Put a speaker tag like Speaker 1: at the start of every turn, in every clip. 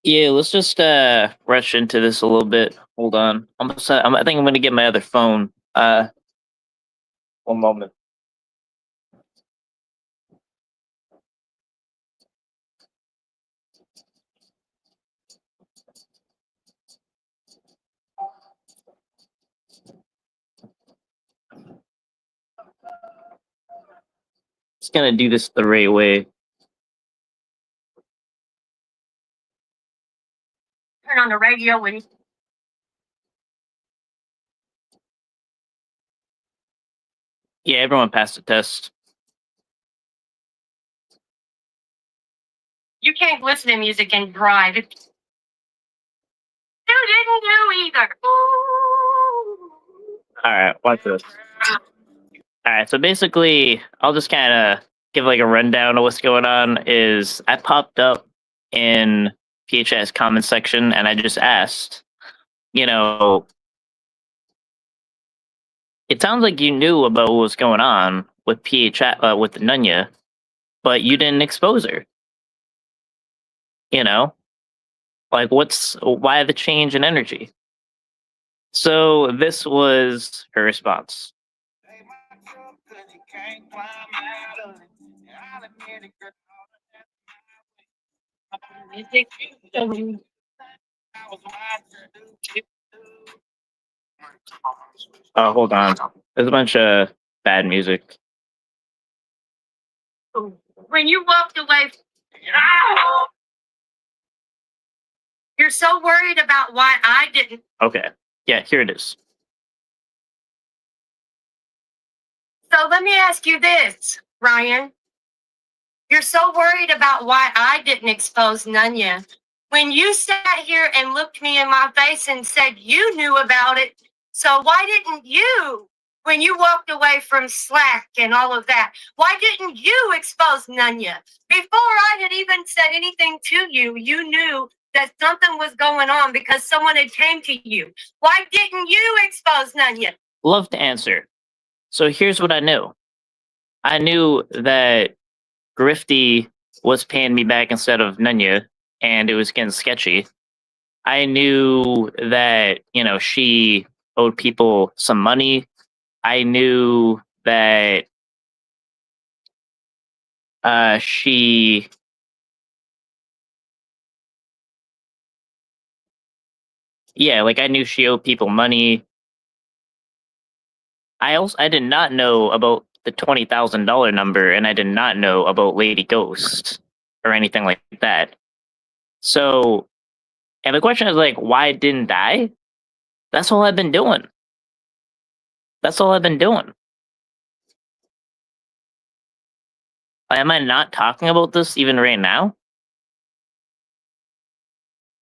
Speaker 1: Yeah, let's just rush into this a little bit. Hold on. I think I'm gonna get my other phone. One moment. Just gonna do this the right way.
Speaker 2: Turn on the radio when
Speaker 1: Yeah, everyone passed the test.
Speaker 2: you can't listen to music and drive. You didn't do either.
Speaker 1: All right, watch this. All right, so basically, I'll just kind of give like a rundown of what's going on. Is I popped up in PHS comment section and I just asked, you know, it sounds like you knew about what was going on with with Nunya, but you didn't expose her. You know, like why the change in energy? So this was her response. Oh, hold on. There's a bunch of bad music.
Speaker 2: When you walked away, you're so worried about why I didn't.
Speaker 1: Okay. Yeah, here it is.
Speaker 2: So let me ask you this, Ryan. You're so worried about why I didn't expose Nunya. When you sat here and looked me in my face and said you knew about it, so why didn't you, when you walked away from Slack and all of that, why didn't you expose Nunya? Before I had even said anything to you, you knew that something was going on because someone had came to you. Why didn't you expose Nunya?
Speaker 1: Love to answer. So here's what I knew. I knew that Grifty was paying me back instead of Nunya, and it was getting sketchy. I knew that, she owed people some money. I knew that she I knew she owed people money. I did not know about the $20,000 number, and I did not know about Lady Ghost or anything like that. So, and the question is like, why didn't I? That's all I've been doing. That's all I've been doing. Am I not talking about this even right now?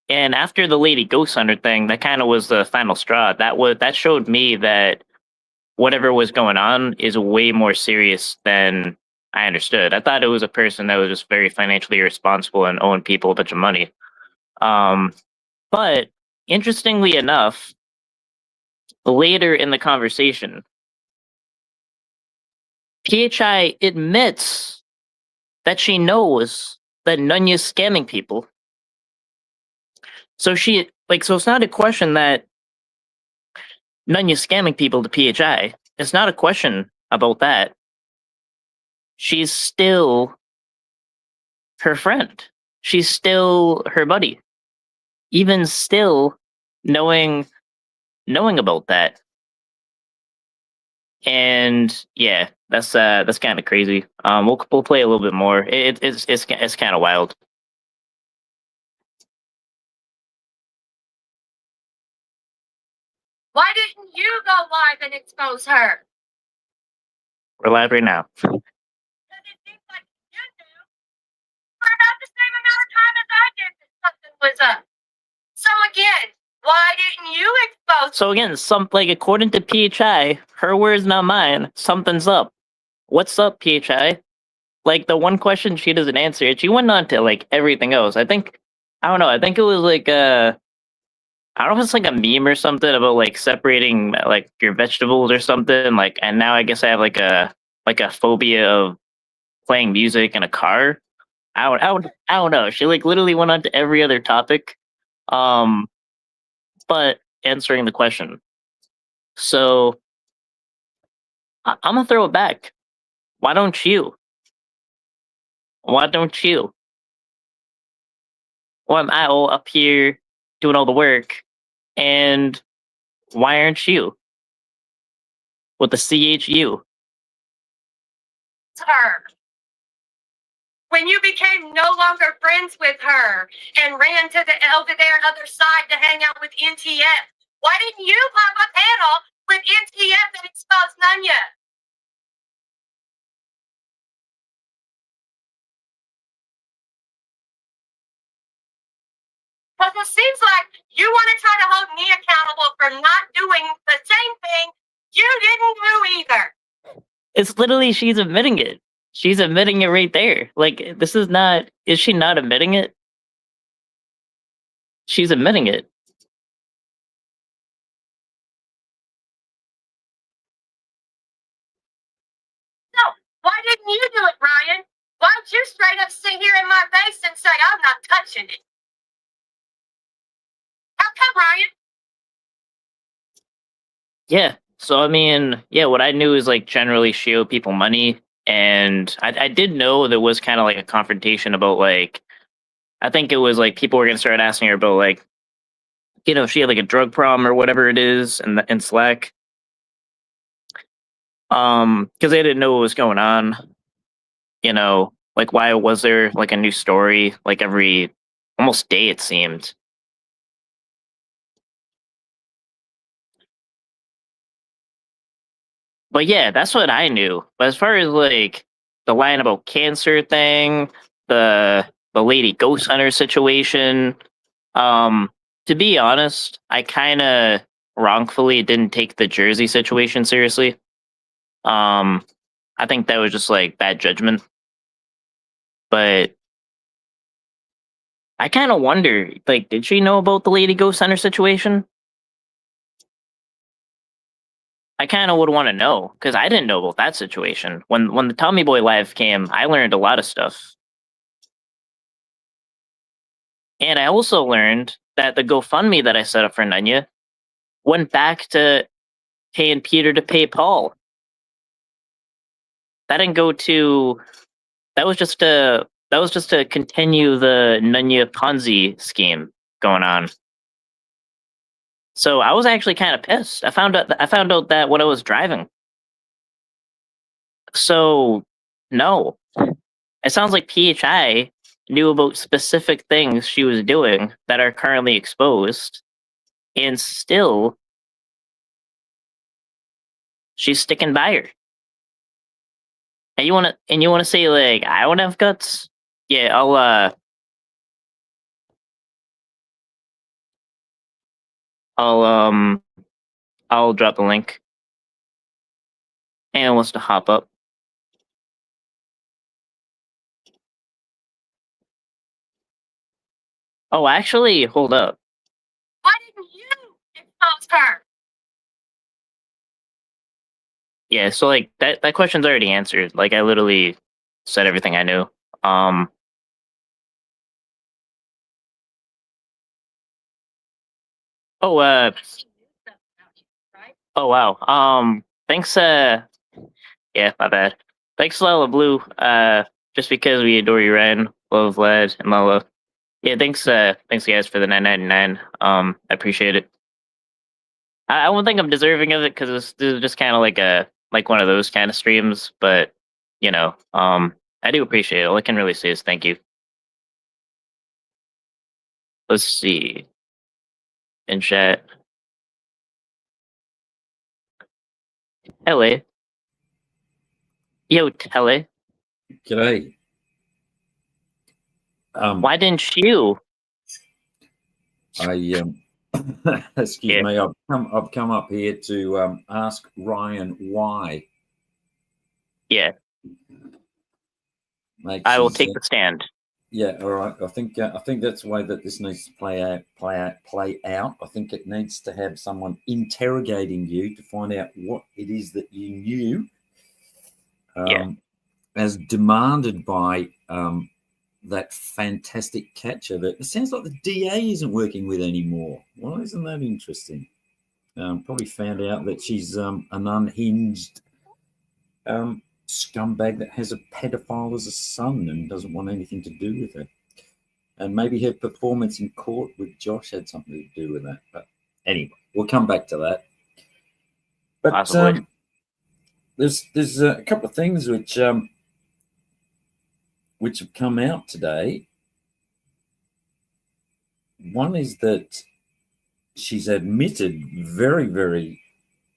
Speaker 1: And after the Lady Ghost Hunter thing, that kind of was the final straw. That showed me that whatever was going on is way more serious than I understood. I thought it was a person that was just very financially irresponsible and owing people a bunch of money. But interestingly enough, later in the conversation, PHI admits that she knows that Nunya's scamming people. So so it's not a question that Nunya's scamming people to PHI. It's not a question about that. She's still her friend. She's still her buddy. Even still knowing about that. And yeah, that's kind of crazy. We'll play a little bit more. It's kind of wild.
Speaker 2: Why didn't you go live and expose her?
Speaker 1: We're live right now.
Speaker 2: Because it seems like you knew for about the same amount of time as I did that something was up. So again, why didn't you expose?
Speaker 1: So again, according to PHI, her words, not mine, something's up. What's up, PHI? Like the one question she doesn't answer it. She went on to like everything else. I don't know. I think it was like I don't know if it's like a meme or something about like separating like your vegetables or something. Like, and now I guess I have like a phobia of playing music in a car. I don't know. She like literally went on to every other topic. But answering the question. So I'm gonna throw it back. Why don't you? Why don't you? Why am I all up here doing all the work, and why aren't you with the CHU?
Speaker 2: Her. When you became no longer friends with her and ran to the over there other side to hang out with NTF, why didn't you pop a panel with NTF and expose Nunya? Because it seems like you want to try to hold me accountable for not doing the same thing you didn't do either.
Speaker 1: It's literally she's admitting it. She's admitting it right there. Like this is not. Is she not admitting it? She's admitting it.
Speaker 2: So why didn't you do it, Ryan? Why'd you straight up sit here in my face and say I'm not touching it? How come, Ryan?
Speaker 1: Yeah. So I mean, yeah. What I knew is like generally she owed people money, and I did know there was kind of like a confrontation about like I think it was like people were gonna start asking her about like if she had like a drug problem or whatever it is in Slack. Because they didn't know what was going on. Like why was there like a new story like every almost day it seemed. But yeah, that's what I knew. But as far as like the line about cancer thing, the lady ghost hunter situation, to be honest, I kind of wrongfully didn't take the Jersey situation seriously. I think that was just like bad judgment. But I kind of wonder, like, did she know about the Lady Ghost Center situation? I kind of would want to know because I didn't know about that situation. When the Tommy Boy Live came, I learned a lot of stuff, and I also learned that the GoFundMe that I set up for Nunya went back to paying Peter to pay Paul. That didn't go to. That was just to continue the Nunya Ponzi scheme going on. So I was actually kind of pissed. I found out that when I was driving. So no, it sounds like PHI knew about specific things she was doing that are currently exposed, and still she's sticking by her. And you wanna say like I don't have guts? Yeah, I'll um I'll drop the link. And wants to hop up. Oh, actually, hold up.
Speaker 2: Why didn't you expose her?
Speaker 1: Yeah, so like that question's already answered. Like I literally said everything I knew. Um oh oh wow. Thanks yeah, my bad. Thanks Lala Blue. Just because we adore you, Ryan. Love Lad and Lala. Yeah, thanks guys for the 9.99. I appreciate it. I don't think I'm deserving of it because this is just kind of like one of those kind of streams, but I do appreciate it. All I can really say is thank you. Let's see in chat. Hello. Yo, Telly.
Speaker 3: G'day.
Speaker 1: Why didn't you?
Speaker 3: I excuse me. I've come up here to ask Ryan why.
Speaker 1: Yeah, I will take the stand.
Speaker 3: Yeah, all right. I think that's the way that this needs to play out. I think it needs to have someone interrogating you to find out what it is that you knew,
Speaker 1: Yeah.
Speaker 3: as demanded by that fantastic catcher that it sounds like the DA isn't working with anymore. Well, isn't that interesting? Probably found out that she's an unhinged scumbag that has a pedophile as a son and doesn't want anything to do with it. And maybe her performance in court with Josh had something to do with that. But anyway, we'll come back to that. But
Speaker 1: Possibly.
Speaker 3: there's a couple of things which have come out today. One is that she's admitted very, very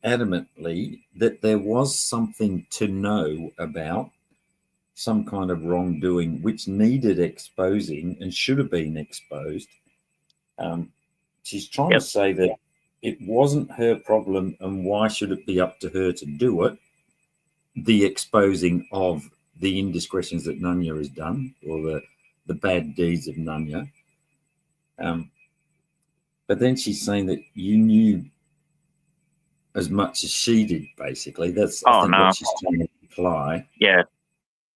Speaker 3: adamantly that there was something to know about, some kind of wrongdoing which needed exposing and should have been exposed. She's trying to say that it wasn't her problem and why should it be up to her to do it, the exposing of the indiscretions that Nunya has done or the bad deeds of Nunya. But then she's saying that you knew as much as she did, basically. That's I think what she's trying to imply.
Speaker 1: Yeah.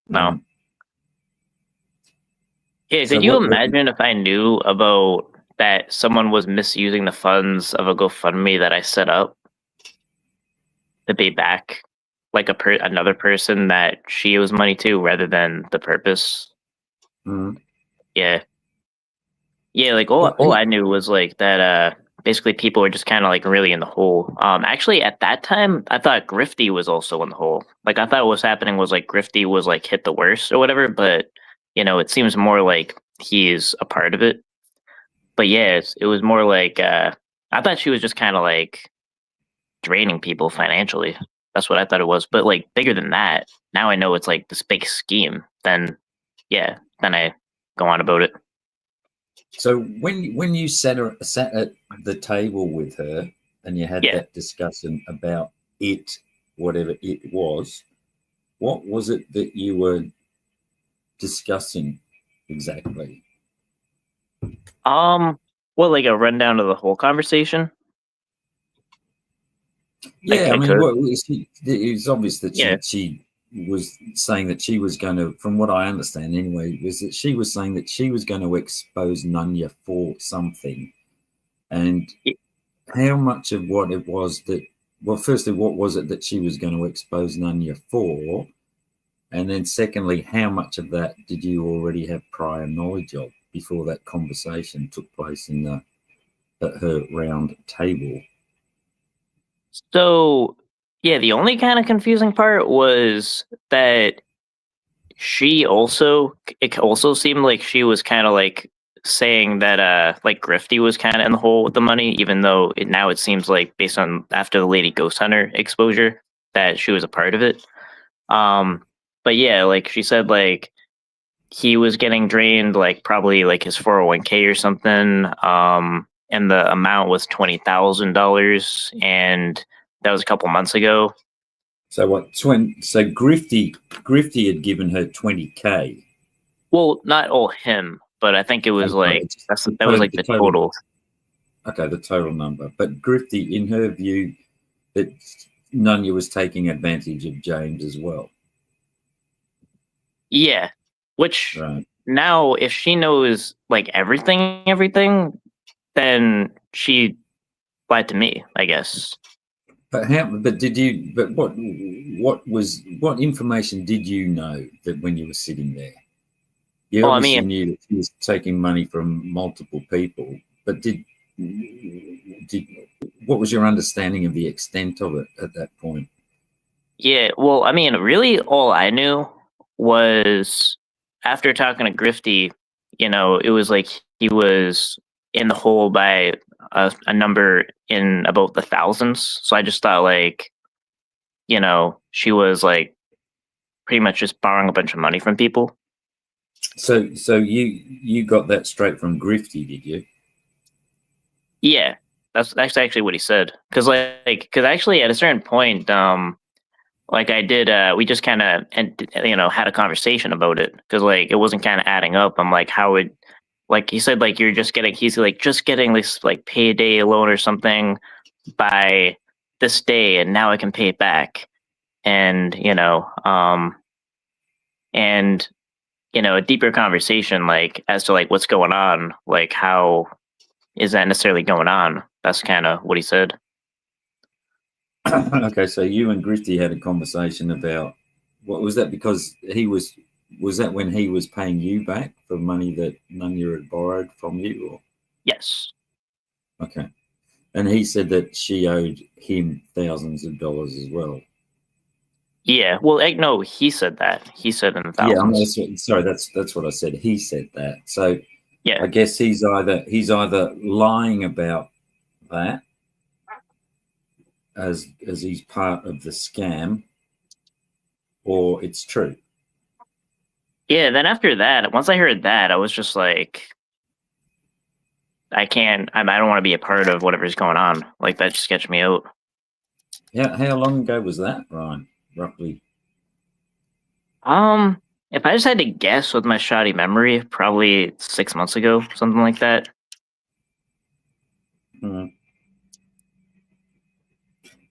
Speaker 1: No. Yeah, could you imagine if I knew about that someone was misusing the funds of a GoFundMe that I set up to pay back like another person that she owes money to rather than the purpose? Yeah. Yeah, like all I knew was like that basically people were just kind of like really in the hole. Actually at that time I thought Grifty was also in the hole. Like I thought what was happening was like Grifty was like hit the worst or whatever, but you know, it seems more like he's a part of it. But yeah, it was more like I thought she was just kind of like draining people financially. That's what I thought it was. But like bigger than that, now I know it's like this big scheme. Then I go on about it.
Speaker 3: So when you sat at the table with her and you had that discussion about it, whatever it was, what was it that you were discussing exactly?
Speaker 1: Well, like a rundown of the whole conversation.
Speaker 3: Yeah, I mean, it's obvious that she was saying that she was going to, from what I understand anyway, was that she was saying that she was going to expose Nunya for something. And how much of what it was that, well, firstly, what was it that she was going to expose Nunya for? And then secondly, how much of that did you already have prior knowledge of before that conversation took place at her round table?
Speaker 1: So, yeah, the only kind of confusing part was that it also seemed like she was kind of like saying that like Grifty was kind of in the hole with the money, even though now it seems like based on after the Lady Ghost Hunter exposure that she was a part of it. But yeah, like she said, like he was getting drained, like probably like his 401k or something. And the amount was $20,000, and that was a couple months ago.
Speaker 3: So what? So Grifty had given her 20K.
Speaker 1: Well, not all him, but I think it was like that was like the total.
Speaker 3: Okay, the total number. But Grifty, in her view, that Nunya was taking advantage of James as well.
Speaker 1: Yeah, which now if she knows like everything, then she lied to me, I guess.
Speaker 3: But did you? But what information did you know that when you were sitting there? You obviously knew that she was taking money from multiple people, but what was your understanding of the extent of it at that point?
Speaker 1: Yeah, well, I mean, really, all I knew was after talking to Grifty, you know, it was like he was in the hole by a number in about the thousands. So I just thought, like, you know, she was like pretty much just borrowing a bunch of money from people.
Speaker 3: So you got that straight from Grifty, did you?
Speaker 1: Yeah, that's actually what he said. Because actually at a certain point, like I did, we just kind of, you know, had a conversation about it because like it wasn't kind of adding up. I'm like, how would, like he said, like he's like just getting this like payday loan or something by this day, and now I can pay it back, and you know, and a deeper conversation, like as to like what's going on, like how is that necessarily going on? That's kind of what he said.
Speaker 3: Okay, so you and Griffey had a conversation about what was that, because was that when he was paying you back for money that Nunya had borrowed from you? Or?
Speaker 1: Yes.
Speaker 3: Okay. And he said that she owed him thousands of dollars as well.
Speaker 1: Yeah. Well, no, he said that. He said in the
Speaker 3: Yeah,
Speaker 1: thousands.
Speaker 3: sorry, that's what I said. He said that. So
Speaker 1: Yeah.
Speaker 3: I guess he's either lying about that as he's part of the scam, or it's true.
Speaker 1: Yeah. Then after that, once I heard that, I was just like, I don't want to be a part of whatever's going on. Like that just sketched me out.
Speaker 3: How long ago was that, Ryan? Roughly.
Speaker 1: If I just had to guess with my shoddy memory, probably 6 months ago, something like that.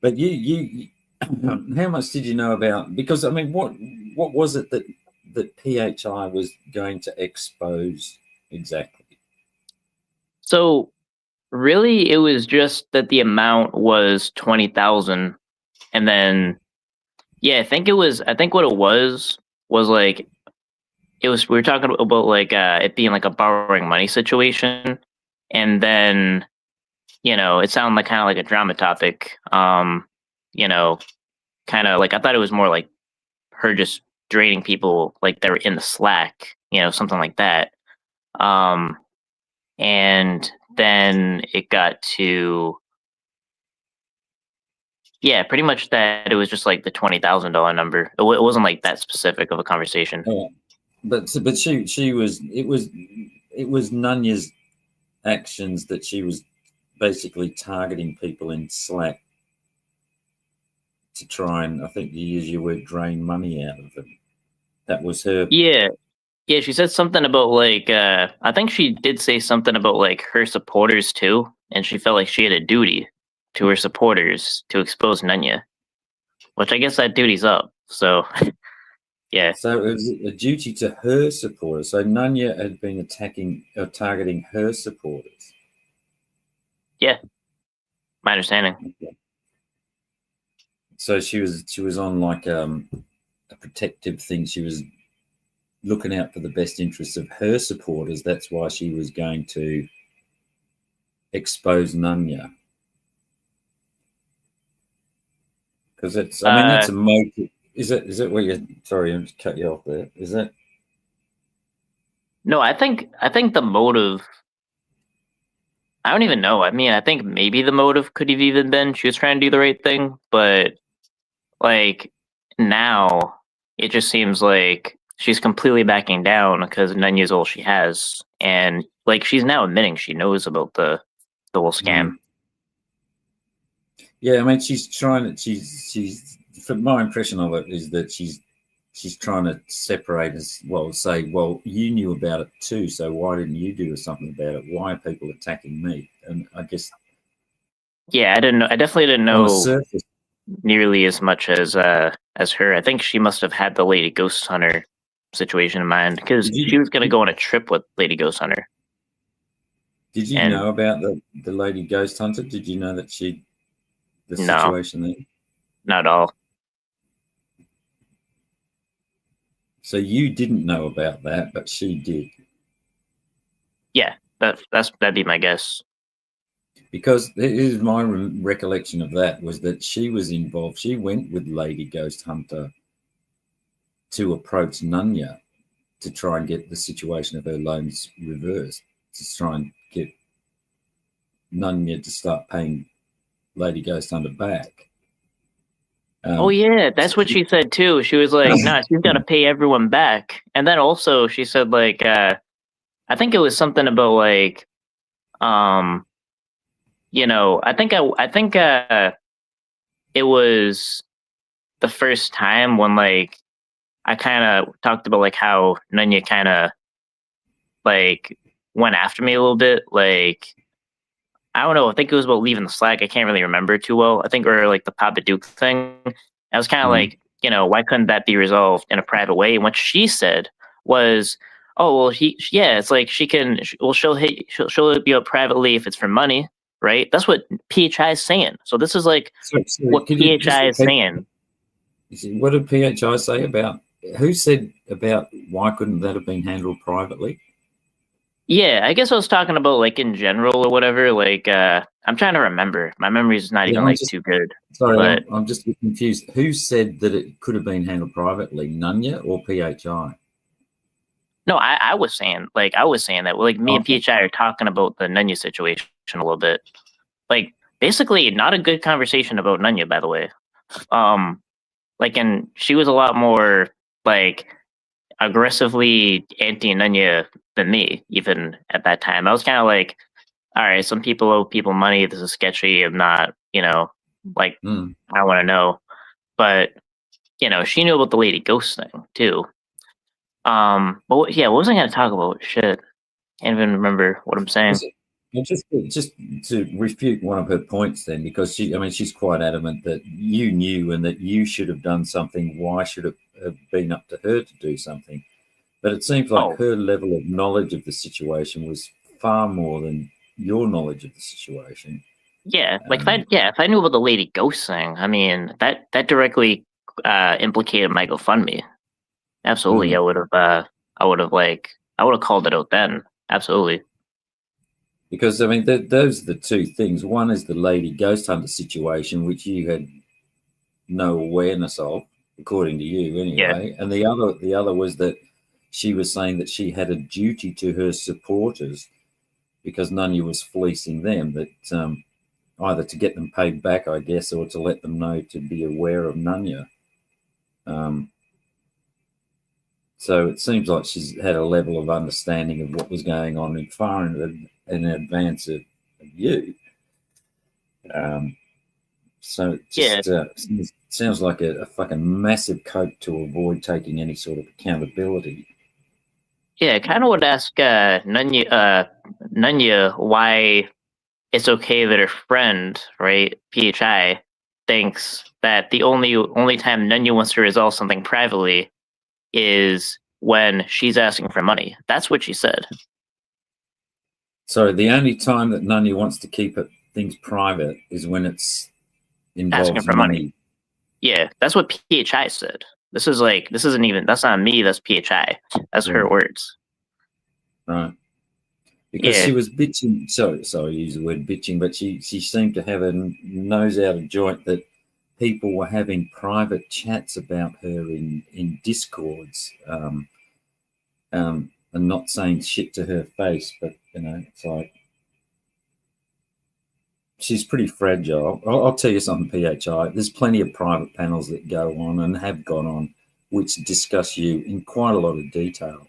Speaker 3: But you how much did you know about? Because I mean, what was it that PHI was going to expose exactly?
Speaker 1: So really, it was just that the amount was 20,000, and then I think what it was like we were talking about like it being like a borrowing money situation, and then it sounded like kind of like a drama topic. Kind of like I thought it was more like her just draining people like they were in the Slack, something like that. And then it got to pretty much that it was just like the $20,000 number. It wasn't like that specific of a conversation.
Speaker 3: Oh, but she was it was Nunya's actions that she was basically targeting people in Slack to try and, I think you use your word, drain money out of them. That was her.
Speaker 1: Yeah, she said something about like I think she did say something about like her supporters too, and she felt like she had a duty to her supporters to expose Nunya, which I guess that duty's up. So yeah.
Speaker 3: So it was a duty to her supporters. So Nunya had been targeting her supporters.
Speaker 1: Yeah, my understanding.
Speaker 3: Okay. So she was on like a protective thing. She was looking out for the best interests of her supporters. That's why she was going to expose Nunya. Because it's, I mean, that's a motive. Is it where you? Sorry, I'm just cut you off there. Is it?
Speaker 1: No, I think the motive. I don't even know. I mean, I think maybe the motive could have even been she was trying to do the right thing, but like now it just seems like she's completely backing down because Nunya's all she has, and like she's now admitting she knows about the whole scam.
Speaker 3: Yeah, I mean, she's trying to. She's. From my impression of it is that she's trying to separate us. Well, say, well, you knew about it too, so why didn't you do something about it? Why are people attacking me? And I guess.
Speaker 1: Yeah, I didn't know. I definitely didn't know nearly as much as her. I think she must have had the Lady Ghost Hunter situation in mind because she was going to go on a trip with Lady Ghost Hunter.
Speaker 3: Did you know about the Lady Ghost Hunter? Did you know that the situation there?
Speaker 1: Not at all.
Speaker 3: So you didn't know about that, but she did.
Speaker 1: Yeah, that'd be my guess.
Speaker 3: Because here's my recollection of that was that she was involved. She went with Lady Ghost Hunter to approach Nunya to try and get the situation of her loans reversed, to try and get Nunya to start paying Lady Ghost Hunter back.
Speaker 1: Oh yeah, that's what she said too. She was like, "No, she's got to pay everyone back." And then also she said like, I think it was something about like, I think it was the first time when like I kind of talked about like how Nunya kind of like went after me a little bit. Like I don't know. I think it was about leaving the Slack. I can't really remember too well. I think or like the Papa Duke thing. I was kind of like, why couldn't that be resolved in a private way? And what she said was, oh well, yeah, it's like she'll hit you up privately if it's for money, right? That's what PHI is saying. So this is like
Speaker 3: Sorry,
Speaker 1: what
Speaker 3: could you just
Speaker 1: PHI is
Speaker 3: repeat?
Speaker 1: saying.
Speaker 3: What did PHI say about? Who said about why couldn't that have been handled privately?
Speaker 1: Yeah, I guess I was talking about like in general or whatever. Like, I'm trying to remember. My memory's not even
Speaker 3: I'm
Speaker 1: like
Speaker 3: just
Speaker 1: too good.
Speaker 3: sorry.
Speaker 1: But
Speaker 3: I'm just a bit confused. Who said that it could have been handled privately? Nunya or PHI?
Speaker 1: no, I was saying that like me and
Speaker 3: Okay.
Speaker 1: PHI are talking about the Nunya situation a little bit. Like, basically, not a good conversation about Nunya, by the way. Like, and she was a lot more like aggressively anti Nunya than me, even at that time. I was kind of like, all right, some people owe people money. This is sketchy. I'm not, like,
Speaker 3: Mm.
Speaker 1: I don't want to know. But, she knew about the Lady Ghost thing too. What was I going to talk about? Shit. Can't even remember what I'm saying.
Speaker 3: Well, just to refute one of her points, then, because she's quite adamant that you knew and that you should have done something. Why should it have been up to her to do something? But it seems like
Speaker 1: Oh,
Speaker 3: her level of knowledge of the situation was far more than your knowledge of the situation.
Speaker 1: yeah. Like,
Speaker 3: Um,
Speaker 1: if I knew about the Lady Ghost thing, I mean, that directly implicated my GoFundMe. Absolutely.
Speaker 3: mm.
Speaker 1: I would have called it out then. Absolutely.
Speaker 3: Because those are the two things. One is the Lady Ghost Hunter situation, which you had no awareness of, according to you,
Speaker 1: Yeah.
Speaker 3: anyway. And the other was that she was saying that she had a duty to her supporters because Nunya was fleecing them. That either to get them paid back, I guess, or to let them know to be aware of Nunya. So it seems like she's had a level of understanding of what was going on in advance of you. So it
Speaker 1: Yeah.
Speaker 3: just sounds like a fucking massive cope to avoid taking any sort of accountability.
Speaker 1: Yeah. I kind of would ask Nunya why it's okay that her friend, right, PHI, thinks that the only time Nunya wants to resolve something privately is when she's asking for money. That's what she said.
Speaker 3: So the only time that Nunya wants to keep things private is when it's
Speaker 1: Asking
Speaker 3: involves
Speaker 1: for money.
Speaker 3: money.
Speaker 1: Yeah, that's what PHI said. This isn't even, that's not me, that's PHI. That's her
Speaker 3: Right.
Speaker 1: words.
Speaker 3: Right. Because
Speaker 1: Yeah.
Speaker 3: she was bitching. Sorry, I use the word bitching, but she seemed to have a nose out of joint that people were having private chats about her in discords, and not saying shit to her face. But it's like she's pretty fragile. I'll tell you something, PHI. There's plenty of private panels that go on and have gone on, which discuss you in quite a lot of detail.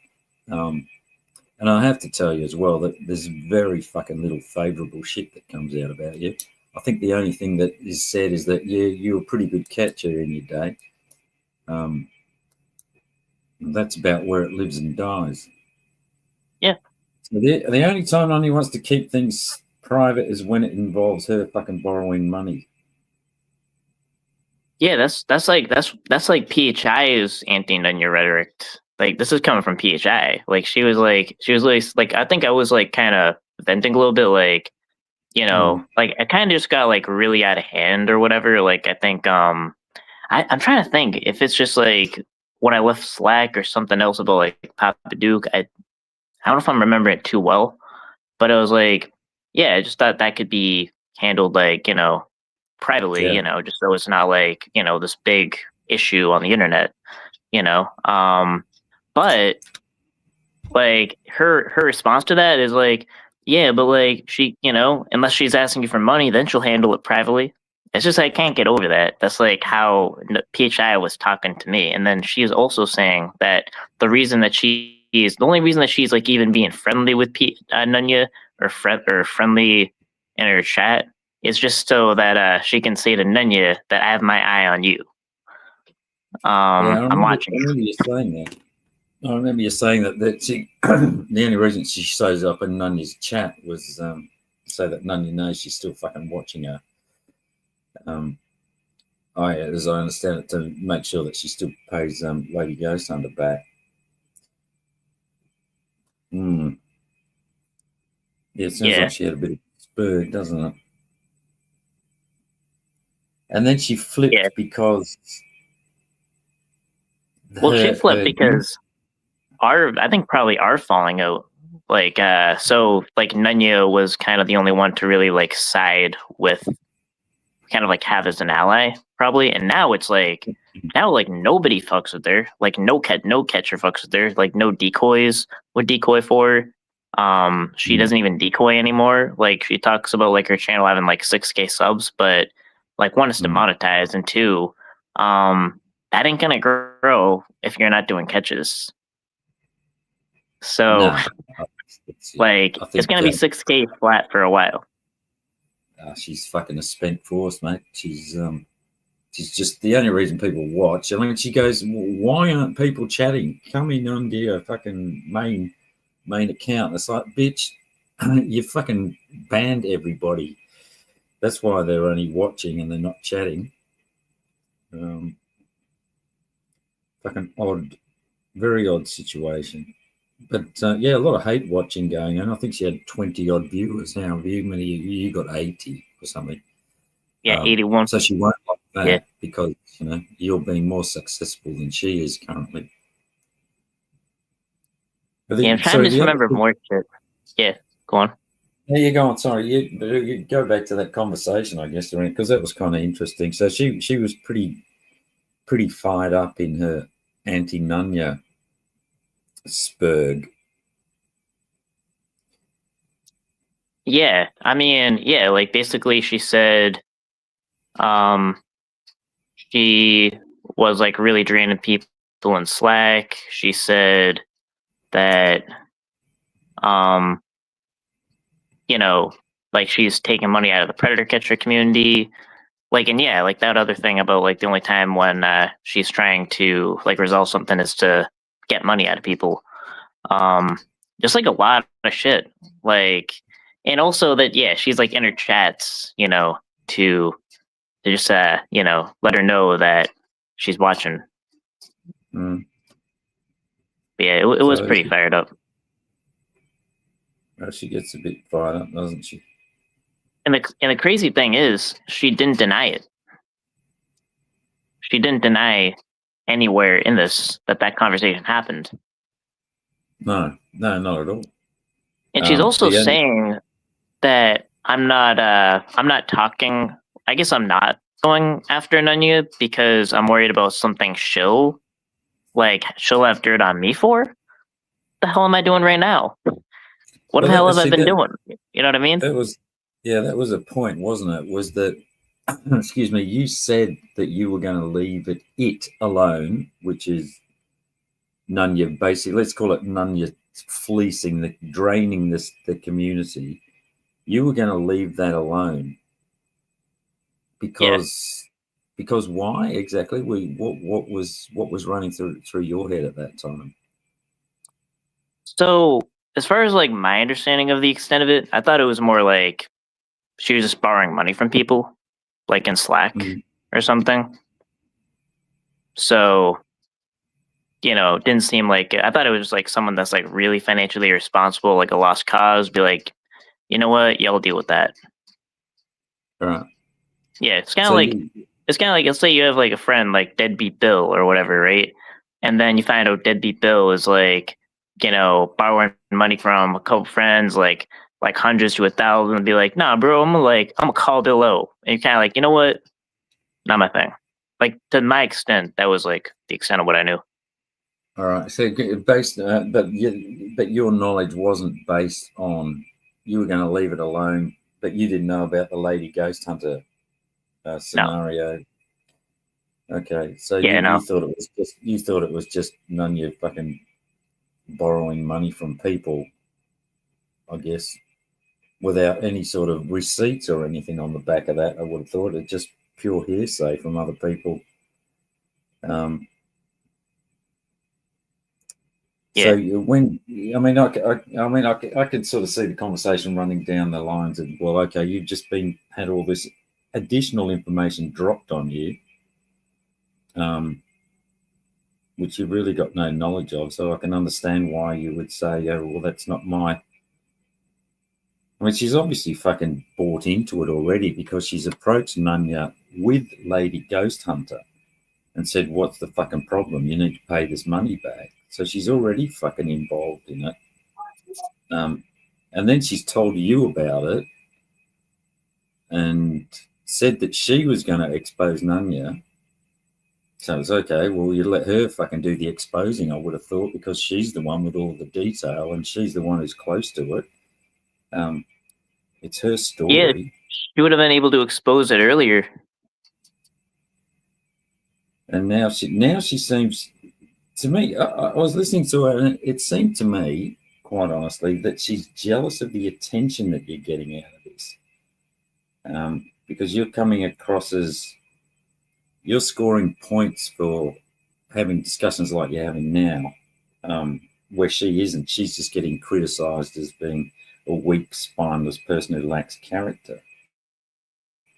Speaker 3: And I have to tell you as well that there's very fucking little favourable shit that comes out about you. I think the only thing that is said is that you're a pretty good catcher in your day. That's about where it lives and dies.
Speaker 1: Yeah.
Speaker 3: So the only time Nunya wants to keep things private is when it involves her fucking borrowing money.
Speaker 1: Yeah, that's like PHI's anti-Nunya rhetoric. Like, this is coming from PHI. Like, she was like I think I was like kind of venting a little bit, like, like I kind of just got like really out of hand or whatever. Like, I think I'm trying to think if it's just like when I left Slack or something else about like Papa Duke. I don't know if I'm remembering it too well, but it was like, yeah, I just thought that could be handled like, privately,
Speaker 3: Yeah.
Speaker 1: just so it's not like, this big issue on the internet, you know. But like her response to that is like, yeah, but like she, unless she's asking you for money, then she'll handle it privately. It's just I can't get over that. That's like how PHI was talking to me, and then she is also saying that the only reason that she's like even being friendly with Nunya or friendly in her chat is just so that she can say to Nunya that I have my eye on you.
Speaker 3: Yeah,
Speaker 1: I'm watching.
Speaker 3: I remember you saying that. I remember you saying that she, the only reason she shows up in Nunya's chat was so that Nunya knows she's still fucking watching her. As I understand it, to make sure that she still pays Lady Ghost Hunter back. Mm. Yeah, it sounds
Speaker 1: Yeah.
Speaker 3: like she had a bit of spur, doesn't it? And then she flipped
Speaker 1: Yeah.
Speaker 3: because
Speaker 1: Well, she
Speaker 3: her,
Speaker 1: flipped
Speaker 3: her
Speaker 1: because I think probably our falling out. Like, so like Nunya was kind of the only one to really like side with, kind of like have as an ally, probably. And now it's like, now like nobody fucks with her. Like no catcher fucks with her. Like no decoys would decoy for her. She doesn't even decoy anymore. Like she talks about like her channel having like 6K subs, but like one is to monetize, and two, that ain't gonna grow if you're not doing catches. So
Speaker 3: no,
Speaker 1: like
Speaker 3: I
Speaker 1: it's
Speaker 3: think
Speaker 1: gonna be 6K flat for a while.
Speaker 3: she's fucking a spent force, mate. She's just the only reason people watch. I mean, she goes, "Why aren't people chatting? Come in on your fucking main account." It's like, bitch, you fucking banned everybody. That's why they're only watching and they're not chatting. Fucking odd, very odd situation. But yeah, a lot of hate watching going on. I think she had 20 odd viewers. How many? You got 80 or something.
Speaker 1: Yeah, 81.
Speaker 3: So she won't like that
Speaker 1: Yeah.
Speaker 3: because you're being more successful than she is currently.
Speaker 1: Yeah, I'm trying to just remember more shit. Yeah, go on.
Speaker 3: There you go on. Sorry, you go back to that conversation, I guess, because that was kind of interesting. So she was pretty fired up in her anti-Nunya spurg.
Speaker 1: Yeah, I mean, yeah, like basically she said, she was like really draining people in Slack. She said that, like she's taking money out of the predator catcher community. Like, and yeah, like that other thing about like the only time when she's trying to like resolve something is to get money out of people. Just like a lot of shit. Like, and also that, yeah, she's like in her chats, to just let her know that she's watching.
Speaker 3: Mm.
Speaker 1: But yeah, it was pretty fired up.
Speaker 3: Well, she gets a bit fired up, doesn't she?
Speaker 1: And the crazy thing is, she didn't deny it. She didn't deny anywhere in this that conversation happened.
Speaker 3: No, not at all.
Speaker 1: And she's also saying that I'm not talking. I guess I'm not going after Nunya because I'm worried about something she'll have dirt on me for. The hell am I doing right now? What the hell have I been doing? You know what I mean?
Speaker 3: That was a point, wasn't it? Was that excuse me, you said that you were going to leave it alone, which is Nunya basically, let's call it Nunya fleecing, draining the community. You were going to leave that alone because why exactly? What was running through your head at that time?
Speaker 1: So as far as like my understanding of the extent of it, I thought it was more like she was just borrowing money from people, like in Slack or something. So, didn't seem like I thought it was just like someone that's like really financially irresponsible, like a lost cause, be like, you know what, y'all deal with that.
Speaker 3: All right.
Speaker 1: Yeah, it's kind of like let's say you have like a friend like Deadbeat Bill or whatever, right? And then you find out Deadbeat Bill is like, borrowing money from a couple friends, like hundreds to 1,000, and be like, nah, bro, I'm gonna call Bill O. And you're kind of like, you know what? Not my thing. Like to my extent, that was like the extent of what I knew.
Speaker 3: All right. So based, but your knowledge wasn't based on you were going to leave it alone, but you didn't know about the Lady Ghost Hunter scenario. No. Okay. So you thought it was just Nunya fucking borrowing money from people, I guess, without any sort of receipts or anything on the back of that. I would have thought it just pure hearsay from other people. So when I could sort of see the conversation running down the lines of, well, okay, you've just had all this additional information dropped on you, which you've really got no knowledge of. So I can understand why you would say, oh, well, that's not my. I mean, she's obviously fucking bought into it already because she's approached Nunya with Lady Ghost Hunter and said, what's the fucking problem? You need to pay this money back. So she's already fucking involved in it. And then she's told you about it and said that she was going to expose Nunya. So it's okay. Well, you let her fucking do the exposing, I would have thought, because she's the one with all the detail and she's the one who's close to it. It's her story.
Speaker 1: Yeah, she would have been able to expose it earlier.
Speaker 3: And now she seems to me. I was listening to her, and it seemed to me, quite honestly, that she's jealous of the attention that you're getting out of this, because you're coming across as you're scoring points for having discussions like you're having now, where she isn't. She's just getting criticised as being a weak, spineless person who lacks character.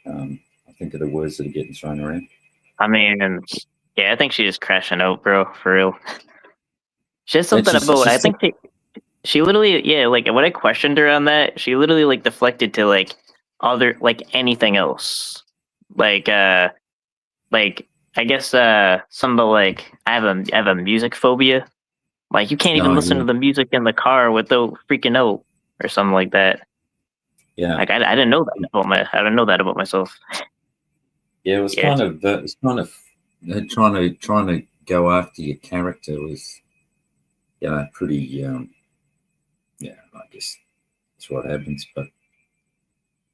Speaker 3: I think of the words that are getting thrown around.
Speaker 1: I mean, yeah, I think she's just crashing out, bro, for real. She has something about. I think she literally, yeah, like when I questioned her on that, she literally like deflected to like other like anything else, like I guess some of like I have a music phobia, like you can't even listen to the music in the car without freaking out or something like that.
Speaker 3: Yeah,
Speaker 1: like I didn't know that about myself.
Speaker 3: Yeah, it was kind of trying to go after your character was, pretty. I guess that's what happens. But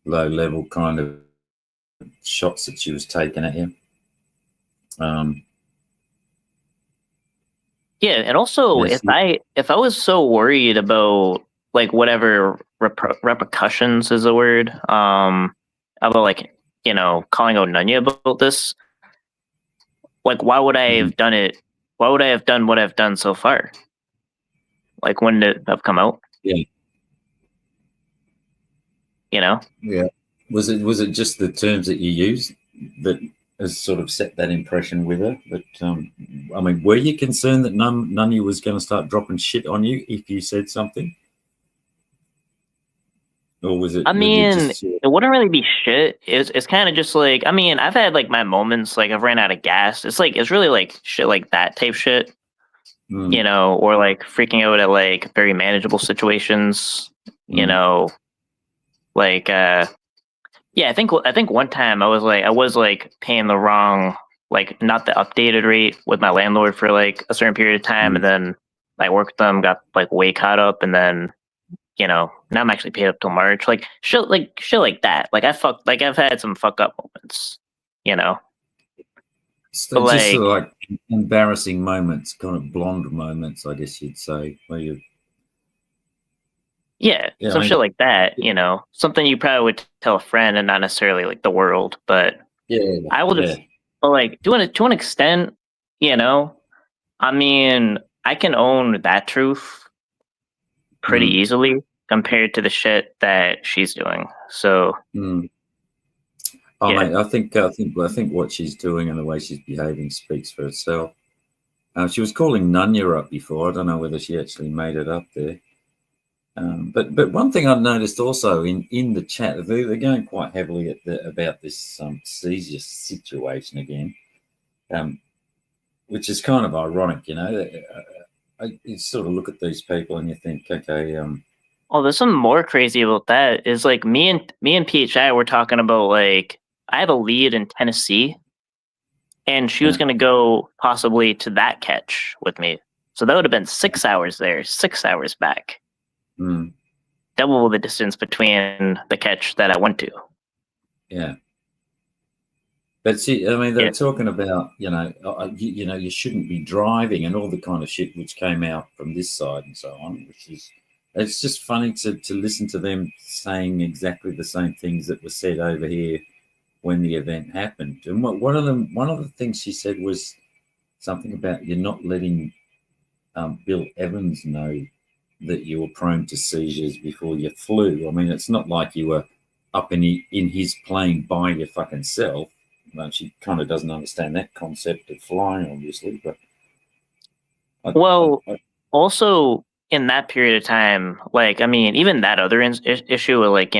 Speaker 3: low level kind of shots that she was taking at him.
Speaker 1: Yeah, and also if I was so worried about like whatever repercussions is a word, about like calling out Nunya about this, like why would I have done it? Why would I have done what I've done so far? Like when did it have come out?
Speaker 3: Yeah.
Speaker 1: Yeah.
Speaker 3: Was it just the terms that you used that has sort of set that impression with her? But I mean, were you concerned that Nunya was going to start dropping shit on you if you said something? Or was it?
Speaker 1: I mean, it wouldn't really be shit. It's kind of just like, I mean, I've had like my moments, like I've ran out of gas. It's really like shit like that type shit, or like freaking out at like very manageable situations, like I think one time I was paying the wrong, like not the updated rate with my landlord for like a certain period of time, and then I worked with them, got like way caught up, and then now I'm actually paid up till March. Like shit like that. Like I've had some fuck up moments,
Speaker 3: So but just like embarrassing moments, kind of blonde moments, I guess you'd say, where you.
Speaker 1: Yeah, so shit like that, something you probably would tell a friend and not necessarily like the world, but I will just, but like to an extent, I mean, I can own that truth pretty easily compared to the shit that she's doing. So,
Speaker 3: mate, I think what she's doing and the way she's behaving speaks for itself. She was calling Nunya up before. I don't know whether she actually made it up there. But one thing I've noticed also in the chat, they're going quite heavily about this seizure situation again, which is kind of ironic, you sort of look at these people and you think, okay.
Speaker 1: Oh, there's something more crazy about that. Is like me and PHI were talking about like I have a lead in Tennessee, and she was going to go possibly to that catch with me, so that would have been 6 hours there, 6 hours back. Double the distance between the catch that I went to.
Speaker 3: Yeah. But see, I mean, they're talking about, you shouldn't be driving and all the kind of shit which came out from this side and so on, it's just funny to listen to them saying exactly the same things that were said over here when the event happened. And one of the things she said was something about you're not letting Bill Evans know that you were prone to seizures before you flew. I mean, it's not like you were up in his plane by your fucking self. Well, she kind of doesn't understand that concept of flying, obviously. But
Speaker 1: Well, also in that period of time, like I mean, even that other issue with like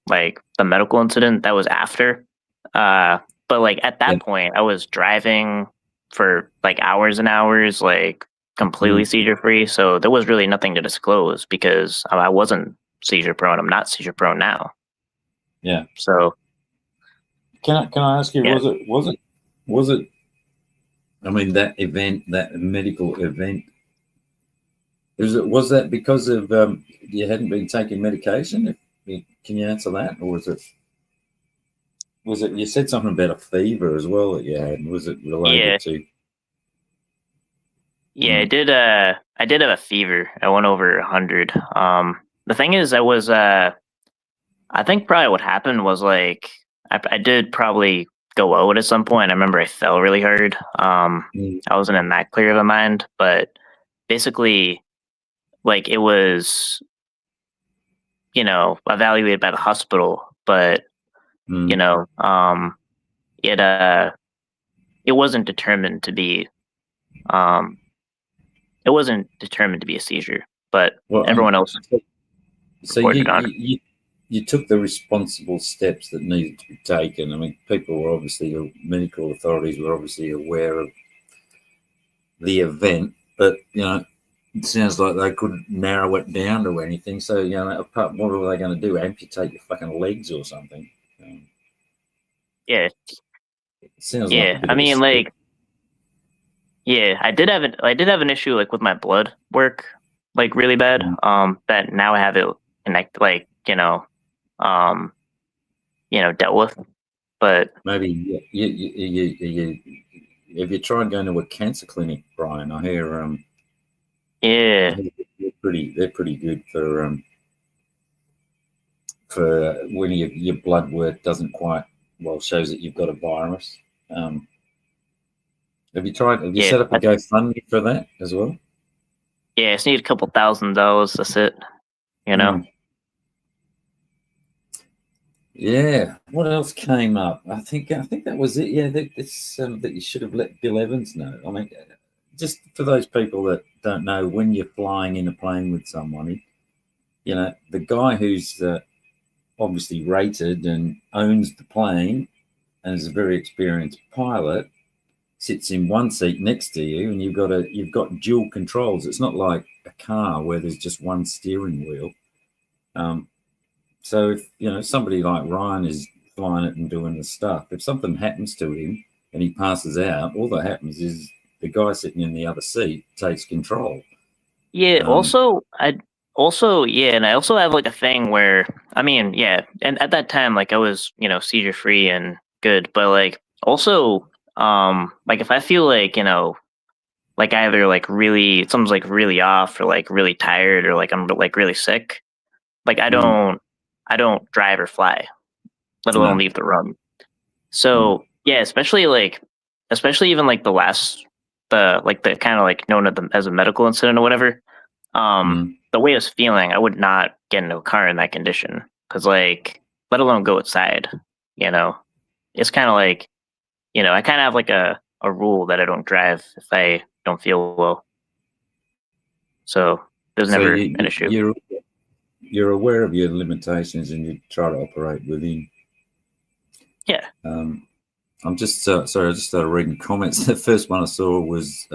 Speaker 1: like the medical incident that was after, but like at that
Speaker 3: Yeah.
Speaker 1: point, I was driving for like hours and hours, like completely seizure free. So there was really nothing to disclose because I wasn't seizure prone. I'm not seizure prone now.
Speaker 3: Yeah.
Speaker 1: So
Speaker 3: Can I ask you?
Speaker 1: yeah,
Speaker 3: Was it? I mean, that event, that medical event, was that because of you hadn't been taking medication? Can you answer that, or was it? Was it? You said something about a fever as well that you had. Was it
Speaker 1: yeah,
Speaker 3: related to?
Speaker 1: yeah.
Speaker 3: Mm,
Speaker 1: I did have a fever. I went over 100. The thing is, I think probably what happened was like I did probably go out at some point. I remember I fell really hard.
Speaker 3: mm,
Speaker 1: I wasn't in that clear of a mind, but basically, like it was, evaluated by the hospital, but you
Speaker 3: mm.
Speaker 1: know, um, it it wasn't determined to be, um, it wasn't determined to be a seizure, but
Speaker 3: Well,
Speaker 1: everyone else
Speaker 3: so
Speaker 1: reported on.
Speaker 3: you took the responsible steps that needed to be taken. I mean, people were obviously, medical authorities were obviously aware of the event, but it sounds like they couldn't narrow it down to anything. So apart, what were they going to do? Amputate your fucking legs or something? Um,
Speaker 1: Yeah,
Speaker 3: it sounds like a
Speaker 1: yeah.
Speaker 3: bit
Speaker 1: I
Speaker 3: of a
Speaker 1: mean,
Speaker 3: stretch.
Speaker 1: like, yeah, I did have an issue like with my blood work, like really bad.
Speaker 3: Mm.
Speaker 1: That now I have it connect, like um, dealt with. But
Speaker 3: Maybe have you tried going to a cancer clinic, Brian? I
Speaker 1: yeah,
Speaker 3: hear they're pretty good for when your blood work doesn't quite well shows that you've got a virus. Um, have you
Speaker 1: yeah,
Speaker 3: set up a GoFundMe for that as well?
Speaker 1: yeah. I just need a couple $1,000s. That's it. You know.
Speaker 3: Mm. Yeah. What else came up? I think that was it. Yeah, that you should have let Bill Evans know. I mean, just for those people that don't know, when you're flying in a plane with someone, the guy who's obviously rated and owns the plane and is a very experienced pilot sits in one seat next to you, and you've got dual controls. It's not like a car where there's just one steering wheel. Um, So if somebody like Ryan is flying it and doing the stuff, if something happens to him and he passes out, all that happens is the guy sitting in the other seat takes control.
Speaker 1: Yeah.
Speaker 3: Um,
Speaker 1: And I also have like a thing where I mean, yeah, and at that time, like I was, seizure free and good, but like also, like if I feel like like either like really something's like really off or like really tired or like I'm like really sick, like
Speaker 3: mm,
Speaker 1: I don't drive or fly, let alone
Speaker 3: no.
Speaker 1: leave the room.
Speaker 3: Mm,
Speaker 1: So yeah, especially even like the kind of like known as a medical incident or whatever.
Speaker 3: mm.
Speaker 1: The way I was feeling, I would not get into a car in that condition because like, let alone go outside. You know, it's kind of like I kind of have like a rule that I don't drive if I don't feel well. So there's
Speaker 3: So
Speaker 1: never an issue.
Speaker 3: you're aware of your limitations and you try to operate within.
Speaker 1: Yeah.
Speaker 3: I'm just sorry. I just started reading comments. The first one I saw was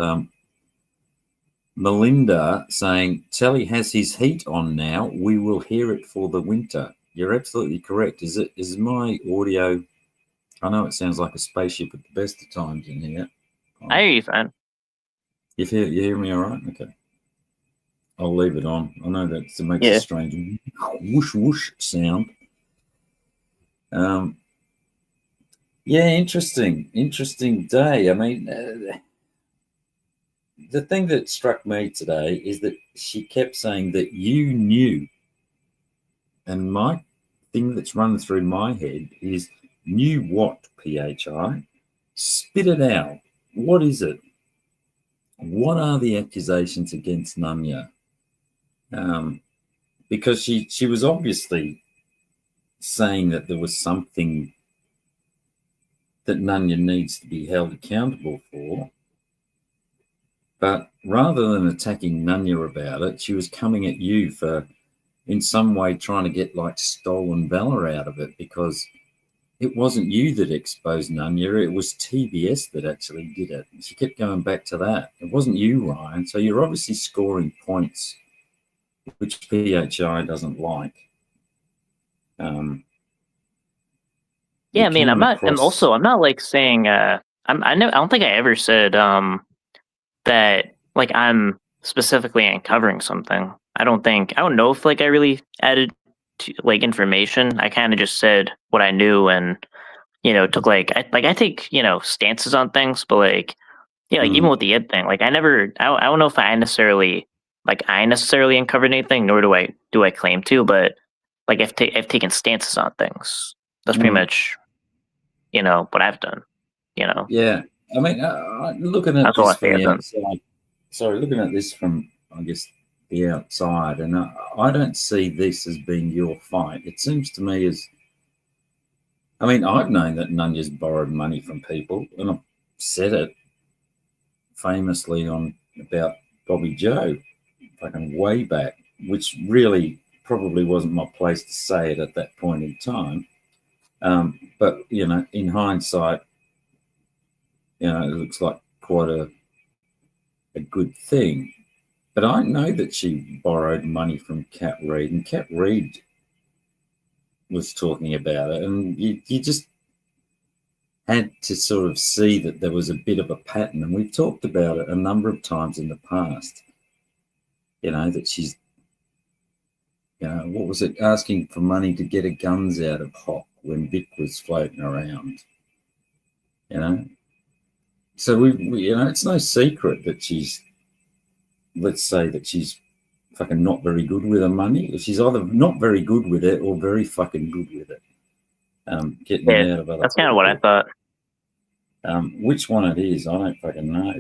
Speaker 3: Melinda saying, Telly has his heat on now. We will hear it for the winter. You're absolutely correct. Is my audio? I know it sounds like a spaceship at the best of times in here.
Speaker 1: I hear you fine.
Speaker 3: You hear me all right? Okay. I'll leave it on. I know that it makes a
Speaker 1: Yeah.
Speaker 3: strange whoosh whoosh sound. Yeah, interesting day. I mean, the thing that struck me today is that she kept saying that you knew. And my thing that's running through my head is knew what, PHI? Spit it out. What is it? What are the accusations against Nanya? Because she was obviously saying that there was something that Nanya needs to be held accountable for. But rather than attacking Nunya about it, she was coming at you for, in some way, trying to get like stolen valor out of it, because it wasn't you that exposed Nunya, it was TBS that actually did it. She kept going back to that. It wasn't you, Ryan. So you're obviously scoring points, which PHI doesn't like.
Speaker 1: Yeah, I
Speaker 3: you
Speaker 1: mean,
Speaker 3: came across-
Speaker 1: I'm not like saying, I don't think I ever said, that like I'm specifically uncovering something. I don't know if like I really added to, like information. I kind of just said what I knew and, took I take, stances on things, but like, yeah, like even with the id thing, like I don't know if I necessarily uncovered anything, nor do I claim to, but like I've taken stances on things. That's pretty much, what I've done,
Speaker 3: Yeah. I mean, looking at
Speaker 1: that's all
Speaker 3: this
Speaker 1: I
Speaker 3: from
Speaker 1: say I've
Speaker 3: the
Speaker 1: done.
Speaker 3: outside, sorry, looking at this from, I guess, the outside, and I don't see this as being your fight. It seems to me as, I mean, I've known that Nunya's borrowed money from people, and I've said it famously on about Bobby Joe, fucking way back, which really probably wasn't my place to say it at that point in time. But in hindsight, it looks like quite a good thing. But I know that she borrowed money from Cat Reed, and Cat Reed was talking about it, and you just had to sort of see that there was a bit of a pattern, and we've talked about it a number of times in the past. That she's, what was it, asking for money to get her guns out of Hawk when Vic was floating around. So we it's no secret that she's, let's say that she's fucking not very good with her money. She's either not very good with it or very fucking good with it. Getting it out of other
Speaker 1: That's kind of
Speaker 3: people.
Speaker 1: what I thought.
Speaker 3: Which one it is, I don't fucking know.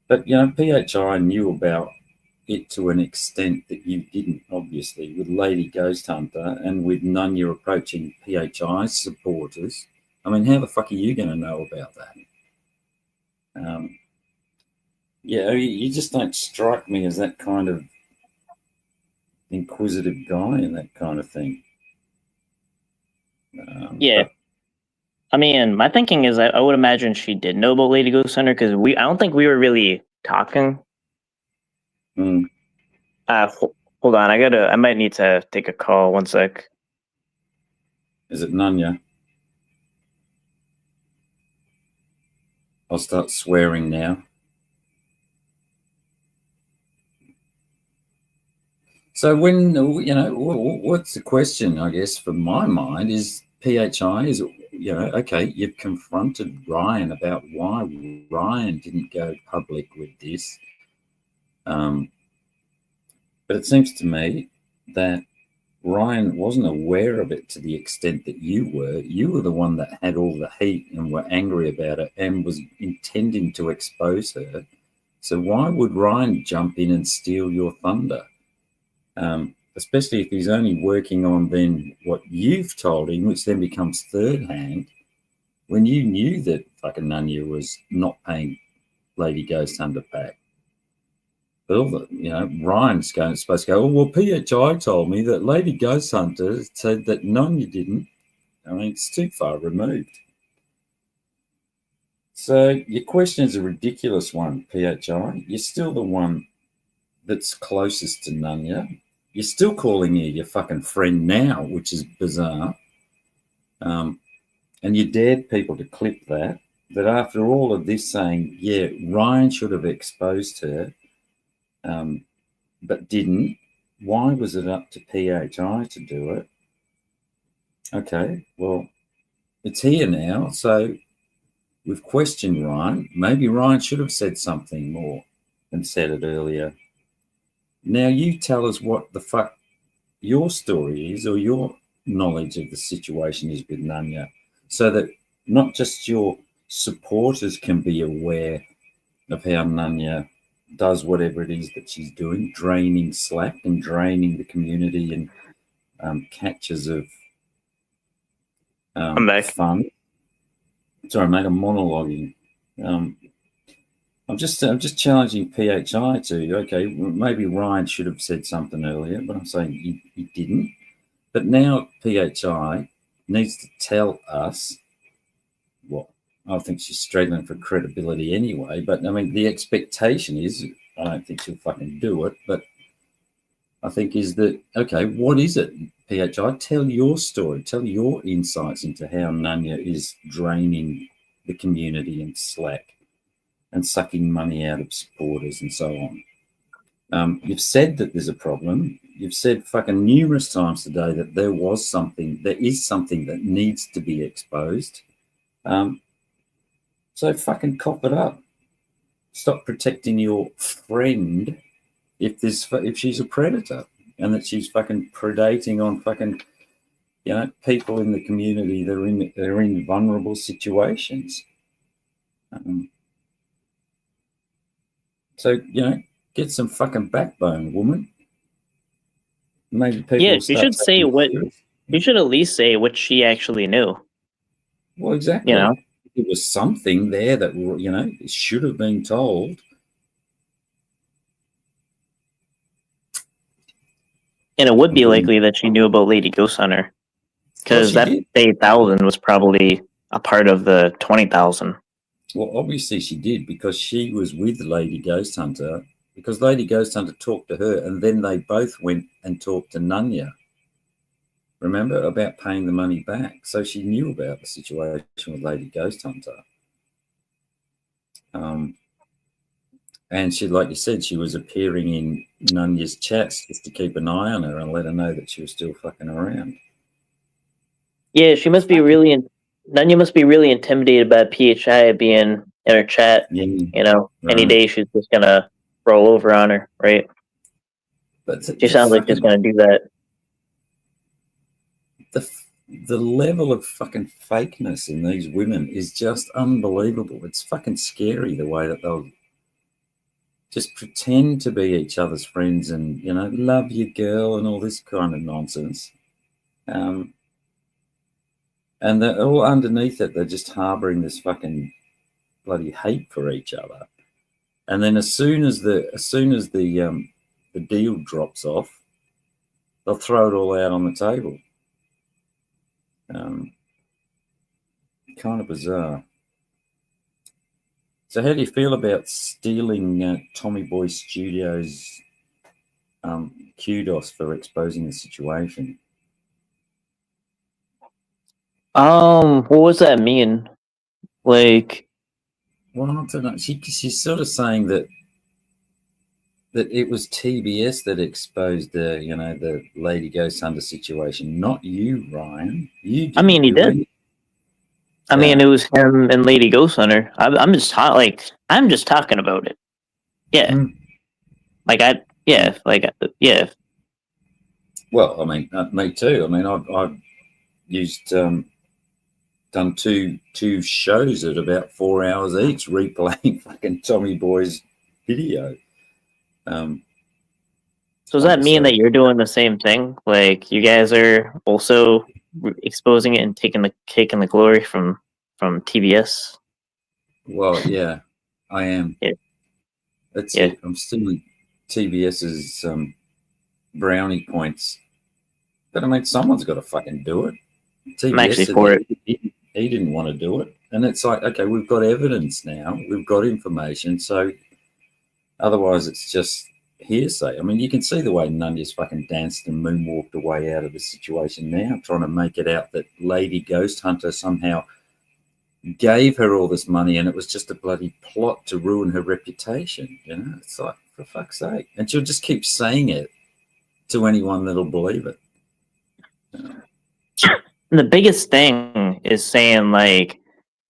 Speaker 3: But PHI knew about it to an extent that you didn't, obviously, with Lady Ghost Hunter and with Nunya approaching PHI supporters. I mean, how the fuck are you going to know about that? You just don't strike me as that kind of inquisitive guy and that kind of thing.
Speaker 1: Yeah. I mean, my thinking is I would imagine she did know about Lady Ghost Hunter because I don't think we were really talking.
Speaker 3: Hold
Speaker 1: on, I might need to take a call. 1 sec.
Speaker 3: Is it Nunya? I'll start swearing now. So when, what's the question, I guess, from my mind is PHI is, okay, you've confronted Ryan about why Ryan didn't go public with this. But it seems to me that Ryan wasn't aware of it to the extent that you were. You were the one that had all the heat and were angry about it and was intending to expose her. So why would Ryan jump in and steal your thunder? Especially if he's only working on then what you've told him, which then becomes third hand, when you knew that fucking Nunya was not paying Lady Ghost Hunter back. But Ryan's supposed to go, oh, well, PHI told me that Lady Ghost Hunter said that Nunya didn't. I mean, it's too far removed. So your question is a ridiculous one, PHI. You're still the one that's closest to Nunya. You're still calling her your fucking friend now, which is bizarre. And you dared people to clip that after all of this saying, yeah, Ryan should have exposed her, but didn't. Why was it up to PHI to do it? Okay, well, it's here now. So we've questioned Ryan. Maybe Ryan should have said something more and said it earlier. Now you tell us what the fuck your story is or your knowledge of the situation is with Nunya, so that not just your supporters can be aware of how Nunya does whatever it is that she's doing, draining Slack and draining the community and catches of
Speaker 1: I'm back.
Speaker 3: fun. Sorry, mate, I'm monologuing. I'm just challenging PHI to, okay, maybe Ryan should have said something earlier, but I'm saying he didn't. But now PHI needs to tell us what. I think she's struggling for credibility anyway, but I mean, the expectation is, I don't think she'll fucking do it, but I think is that, okay, what is it, PHI? Tell your story, tell your insights into how Nunya is draining the community and Slack and sucking money out of supporters and so on. You've said that there's a problem. You've said fucking numerous times today that there is something that needs to be exposed. So fucking cop it up. Stop protecting your friend if she's a predator and that she's fucking predating on fucking, people in the community that are in vulnerable situations. So, get some fucking backbone, woman. Maybe people.
Speaker 1: Yeah,
Speaker 3: will
Speaker 1: she
Speaker 3: start
Speaker 1: should say
Speaker 3: taking
Speaker 1: what.
Speaker 3: you serious.
Speaker 1: You should at least say what she actually knew.
Speaker 3: Well, exactly.
Speaker 1: You know?
Speaker 3: There was something there that, should have been told.
Speaker 1: And it would be likely that she knew about Lady Ghost Hunter. Because
Speaker 3: Well,
Speaker 1: that
Speaker 3: she
Speaker 1: 8,000 was probably a part of the 20,000.
Speaker 3: Well, obviously she did, because she was with Lady Ghost Hunter, because Lady Ghost Hunter talked to her, and then they both went and talked to Nunya. Remember, about paying the money back. So she knew about the situation with Lady Ghost Hunter. And she, like you said, she was appearing in Nunya's chats just to keep an eye on her and let her know that she was still fucking around.
Speaker 1: Yeah, she must be really. Nunya must be really intimidated by PHI being in her chat.
Speaker 3: Yeah,
Speaker 1: Any
Speaker 3: right.
Speaker 1: day she's just gonna roll over on her, right?
Speaker 3: But
Speaker 1: She sounds like she's gonna do that.
Speaker 3: The level of fucking fakeness in these women is just unbelievable. It's fucking scary the way that they'll just pretend to be each other's friends and, love your girl and all this kind of nonsense. And they're all underneath it. They're just harboring this fucking bloody hate for each other. And then as soon as the deal drops off, they'll throw it all out on the table. Kind of bizarre. So how do you feel about stealing Tommy Boy Studios' kudos for exposing the situation?
Speaker 1: What does that mean? Like,
Speaker 3: Well, I don't know. She's sort of saying that it was TBS that exposed the Lady Ghost Hunter situation, not you, Ryan. You didn't.
Speaker 1: I mean, he did.
Speaker 3: anything.
Speaker 1: I mean, it was him and Lady Ghost Hunter. I'm just talking about it. Yeah. Yeah.
Speaker 3: Well, I mean, me too. I mean, I've used done two shows at about 4 hours each, replaying fucking Tommy Boy's video.
Speaker 1: So does that mean that you're doing the same thing? Like, you guys are also exposing it and taking the cake and the glory from TBS?
Speaker 3: Well, yeah, I am.
Speaker 1: Yeah.
Speaker 3: That's it. I'm stealing TBS's brownie points. But I mean, someone's got to fucking do it. TBS
Speaker 1: I'm actually for it.
Speaker 3: He didn't want to do it. And it's like, okay, we've got evidence now. We've got information. So otherwise it's just hearsay. I mean, you can see the way Nunya's fucking danced and moonwalked away out of the situation now, trying to make it out that Lady Ghost Hunter somehow gave her all this money and it was just a bloody plot to ruin her reputation. It's like, for fuck's sake. And she'll just keep saying it to anyone that'll believe it.
Speaker 1: The biggest thing is saying, like,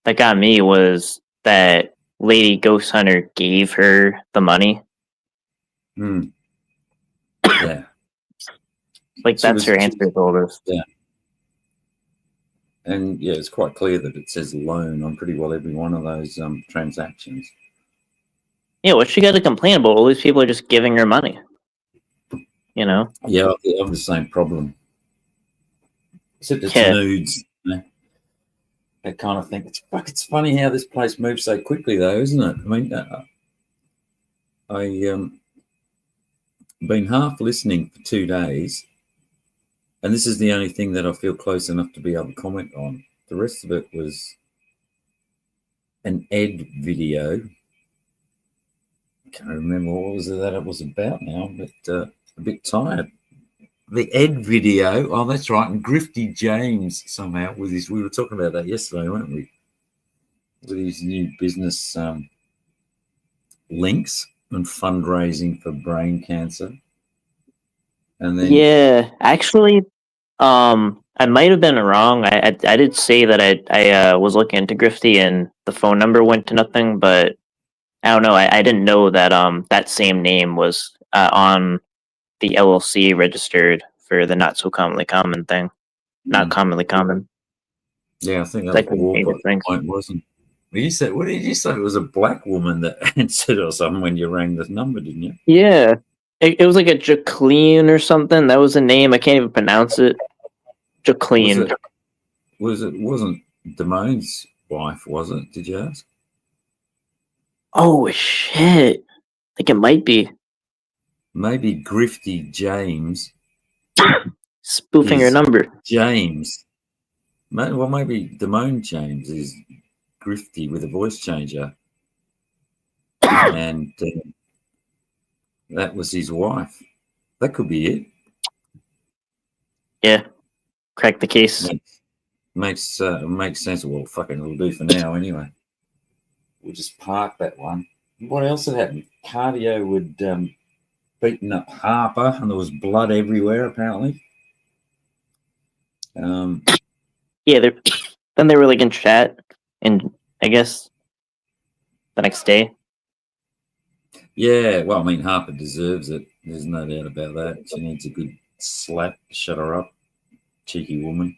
Speaker 1: that got me was that Lady Ghost Hunter gave her the money.
Speaker 3: Yeah.
Speaker 1: Like, that's her answer to all this.
Speaker 3: Yeah. And yeah, it's quite clear that it says loan on pretty well every one of those transactions.
Speaker 1: Yeah, what she got to complain about? All these people are just giving her money.
Speaker 3: Yeah, I have the same problem. Except it's nudes. That kind of thing. It's funny how this place moves so quickly, though, isn't it? I mean, I been half listening for 2 days, and this is the only thing that I feel close enough to be able to comment on. The rest of it was an Ed video. Can't remember what was it that it was about now, but a bit tired. The Ed video. Oh, that's right. And Grifty James somehow with his. We were talking about that yesterday, weren't we? With his new business links and fundraising for brain cancer. And then
Speaker 1: Yeah, actually, I might have been wrong. I did say that I was looking into Grifty and the phone number went to nothing, but I don't know. I didn't know that that same name was on the LLC registered for the not so commonly common thing. Not commonly common.
Speaker 3: yeah, I think that
Speaker 1: Like
Speaker 3: was
Speaker 1: the famous things.
Speaker 3: point, wasn't? Well, you said, what did you say? It was a black woman that answered or something when you rang this number, didn't you?
Speaker 1: Yeah, it was like a Jacqueline or something. That was the name. I can't even pronounce it. Jacqueline.
Speaker 3: Wasn't Damone's wife, was it? Did you ask?
Speaker 1: Oh shit! I think it might be
Speaker 3: Maybe Grifty James.
Speaker 1: spoofing her
Speaker 3: Is-
Speaker 1: number.
Speaker 3: James. Well, maybe Damone James is Grifty with a voice changer. And that was his wife. That could be it.
Speaker 1: Yeah, crack the case.
Speaker 3: Makes sense. Well, fucking it'll do for now anyway. We'll just park that one. What else had happened? Cardio would beaten up Harper, and there was blood everywhere apparently.
Speaker 1: Yeah, then they were like in chat, and I guess the next day.
Speaker 3: Yeah, well, I mean, Harper deserves it. There's no doubt about that. She needs a good slap. Shut her up, cheeky woman.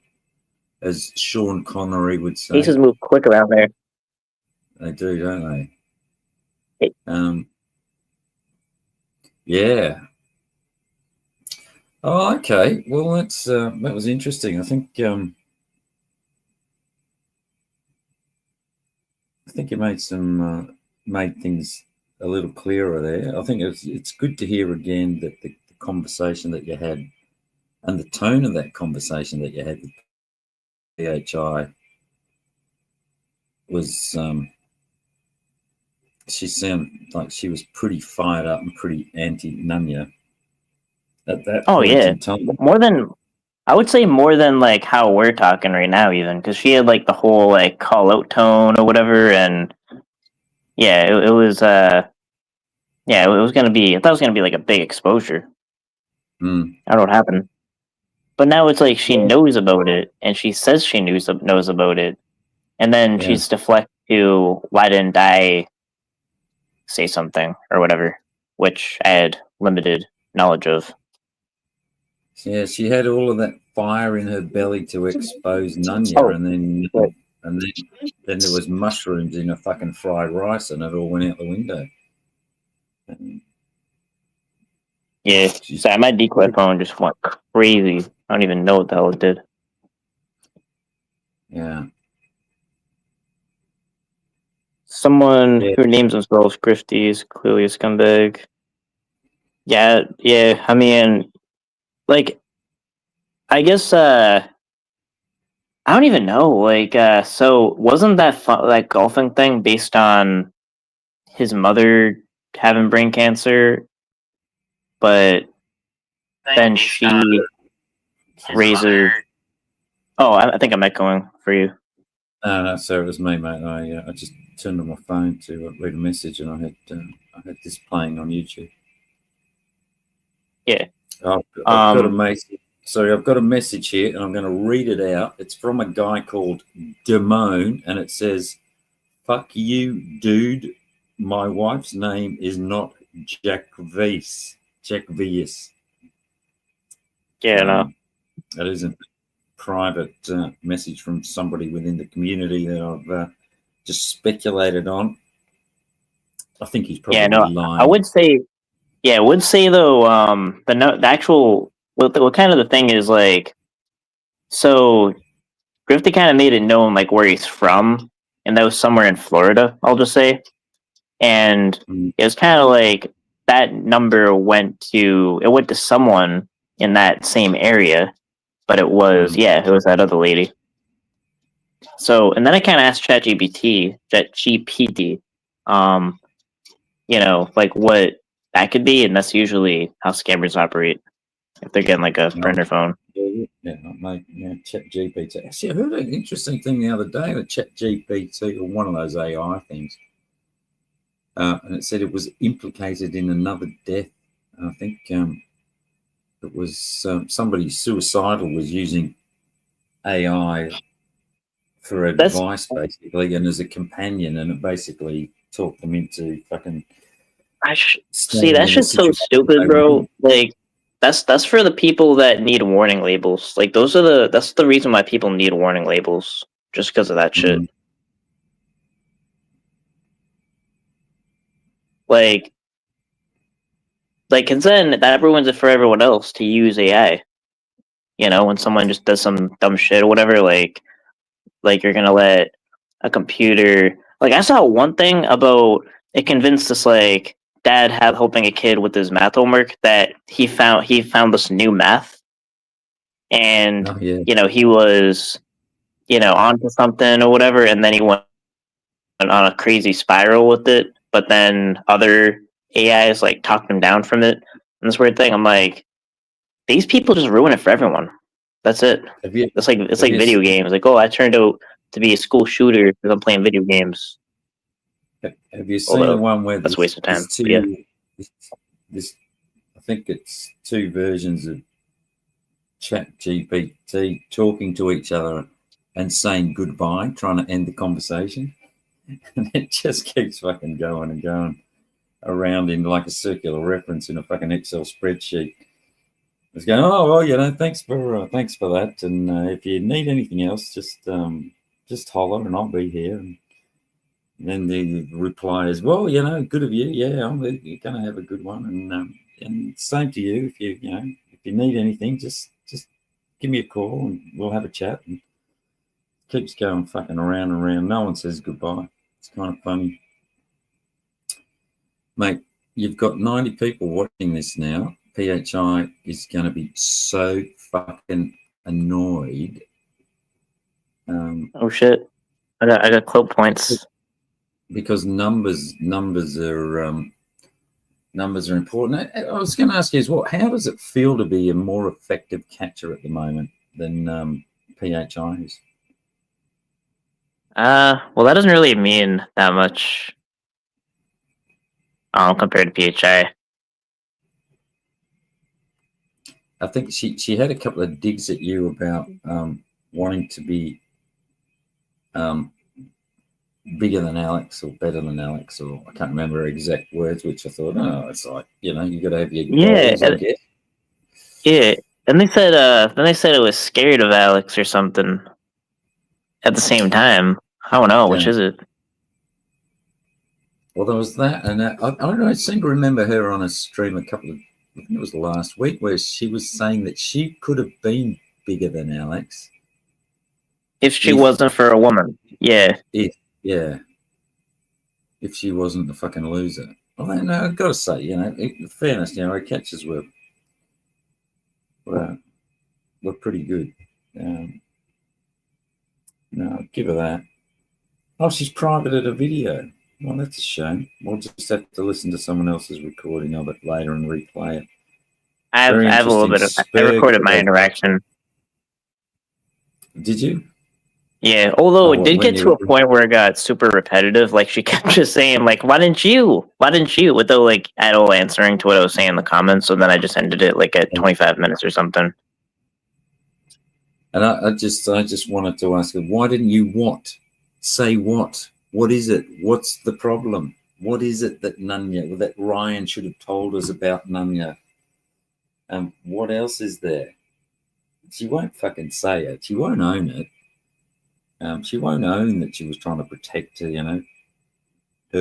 Speaker 3: As Sean Connery would say.
Speaker 1: Cases move quick around there.
Speaker 3: They do, don't they?
Speaker 1: Hey.
Speaker 3: Yeah. Oh, okay. Well, that's that was interesting. I think you made things a little clearer there. I think it's good to hear again that the conversation that you had and the tone of that conversation that you had with PHI was she sounded like she was pretty fired up and pretty anti-Nunya at that
Speaker 1: Oh
Speaker 3: point
Speaker 1: yeah,
Speaker 3: in time.
Speaker 1: I would say more than like how we're talking right now, even because she had like the whole like call out tone or whatever, and yeah, it was yeah, it was gonna be. I thought it was gonna be like a big exposure. I don't know what happened, but now it's like she knows about it, and she says she knows about it, and then
Speaker 3: Yeah.
Speaker 1: she's deflect to why didn't I say something or whatever, which I had limited knowledge of.
Speaker 3: Yeah, she had all of that fire in her belly to expose Nunya,
Speaker 1: Oh,
Speaker 3: and then
Speaker 1: right.
Speaker 3: then there was mushrooms in a fucking fried rice, and it all went out the window. And
Speaker 1: Yeah,
Speaker 3: she's-
Speaker 1: sorry, my decoy phone just went crazy. I don't even know what the hell it did.
Speaker 3: yeah,
Speaker 1: Someone
Speaker 3: Yeah.
Speaker 1: who names themselves Grifty is clearly a scumbag. Yeah, yeah. I mean, like, I guess I don't even know. Like, so wasn't that golfing thing based on his mother having brain cancer, but then she Razor. Oh, I think I'm echoing for you.
Speaker 3: no, sorry, it was me, mate. I just turned on my phone to read a message, and I had this playing on YouTube.
Speaker 1: Yeah.
Speaker 3: I've got a message. Sorry, I've got a message here, and I'm going to read it out. It's from a guy called Damone, and it says, "Fuck you, dude. My wife's name is not Jackvius. Jackvius.
Speaker 1: Yeah, no.
Speaker 3: That is a private message from somebody within the community that I've just speculated on. I think he's probably
Speaker 1: Yeah, no.
Speaker 3: lying.
Speaker 1: I would say though, the actual what kind of the thing is like, so Grifty kind of made it known like where he's from, and that was somewhere in Florida, I'll just say, and
Speaker 3: Mm.
Speaker 1: it was kind of like that number went to someone in that same area, but it was it was that other lady. So, and then I kind of asked ChatGPT, like what that could be, and that's usually how scammers operate if they're getting like a printer phone.
Speaker 3: ChatGPT. Actually, I heard an interesting thing the other day with ChatGPT, or one of those AI things, and it said it was implicated in another death. I think it was somebody suicidal was using AI for advice, basically, and as a companion, and it basically talked them into fucking.
Speaker 1: See, that's just so stupid, bro. Like, that's for the people that need warning labels. Like, that's the reason why people need warning labels, just because of that shit. Like, cause then that ruins it for everyone else to use AI. You know, when someone just does some dumb shit or whatever, like you're gonna let a computer. Like, I saw one thing about it convinced this like dad helping a kid with his math homework that he found this new math, and you know, he was onto something or whatever, and then he went on a crazy spiral with it. But then other AIs like talked him down from it, and this weird thing. I'm like, these people just ruin it for everyone. That's it. It's like video games. Like, oh, I turned out to be a school shooter because I'm playing video games.
Speaker 3: Have you seen the one where
Speaker 1: that's a waste of time?
Speaker 3: This, I think it's two versions of ChatGPT talking to each other and saying goodbye, trying to end the conversation, and it just keeps fucking going and going around in like a circular reference in a fucking Excel spreadsheet. It's going, oh well, thanks for that, and if you need anything else, just holler and I'll be here. And then the reply is, well, good of you, yeah, you're gonna have a good one, and same to you. If you need anything, just give me a call and we'll have a chat. And it keeps going fucking around and around. No one says goodbye. It's kind of funny, mate. You've got 90 people watching this now. PHI is going to be so fucking annoyed.
Speaker 1: Oh shit! I got quote points
Speaker 3: because numbers are important. I was going to ask you how does it feel to be a more effective catcher at the moment than PHI is?
Speaker 1: Well, that doesn't really mean that much compared to PHI.
Speaker 3: I think she had a couple of digs at you about wanting to be bigger than Alex or better than Alex, or I can't remember her exact words, which I thought, it's like, you got to have your goals, I guess.
Speaker 1: Yeah. And they said it was scared of Alex or something at the same time. I don't know, which is it?
Speaker 3: Well, there was that, and I seem to remember her on a stream I think it was last week, where she was saying that she could have been bigger than Alex
Speaker 1: if she wasn't for a woman. Yeah.
Speaker 3: If she wasn't a fucking loser. Well, no, I've got to say, in fairness, her catches were pretty good. No, I'll give her that. Oh, she's privated a video. Well, that's a shame. We'll just have to listen to someone else's recording of it later and replay it.
Speaker 1: I have a little bit of. I recorded my interaction.
Speaker 3: Did you?
Speaker 1: Yeah, although it did get to a point where it got super repetitive. Like, she kept just saying, like, why didn't you? Without, like, at all answering to what I was saying in the comments. So then I just ended it, like, at 25 minutes or something.
Speaker 3: And I just wanted to ask her, why didn't you say what? What is it? What's the problem? What is it that Ryan should have told us about Nunya? What else is there? She won't fucking say it. She won't own it. She won't own that she was trying to protect her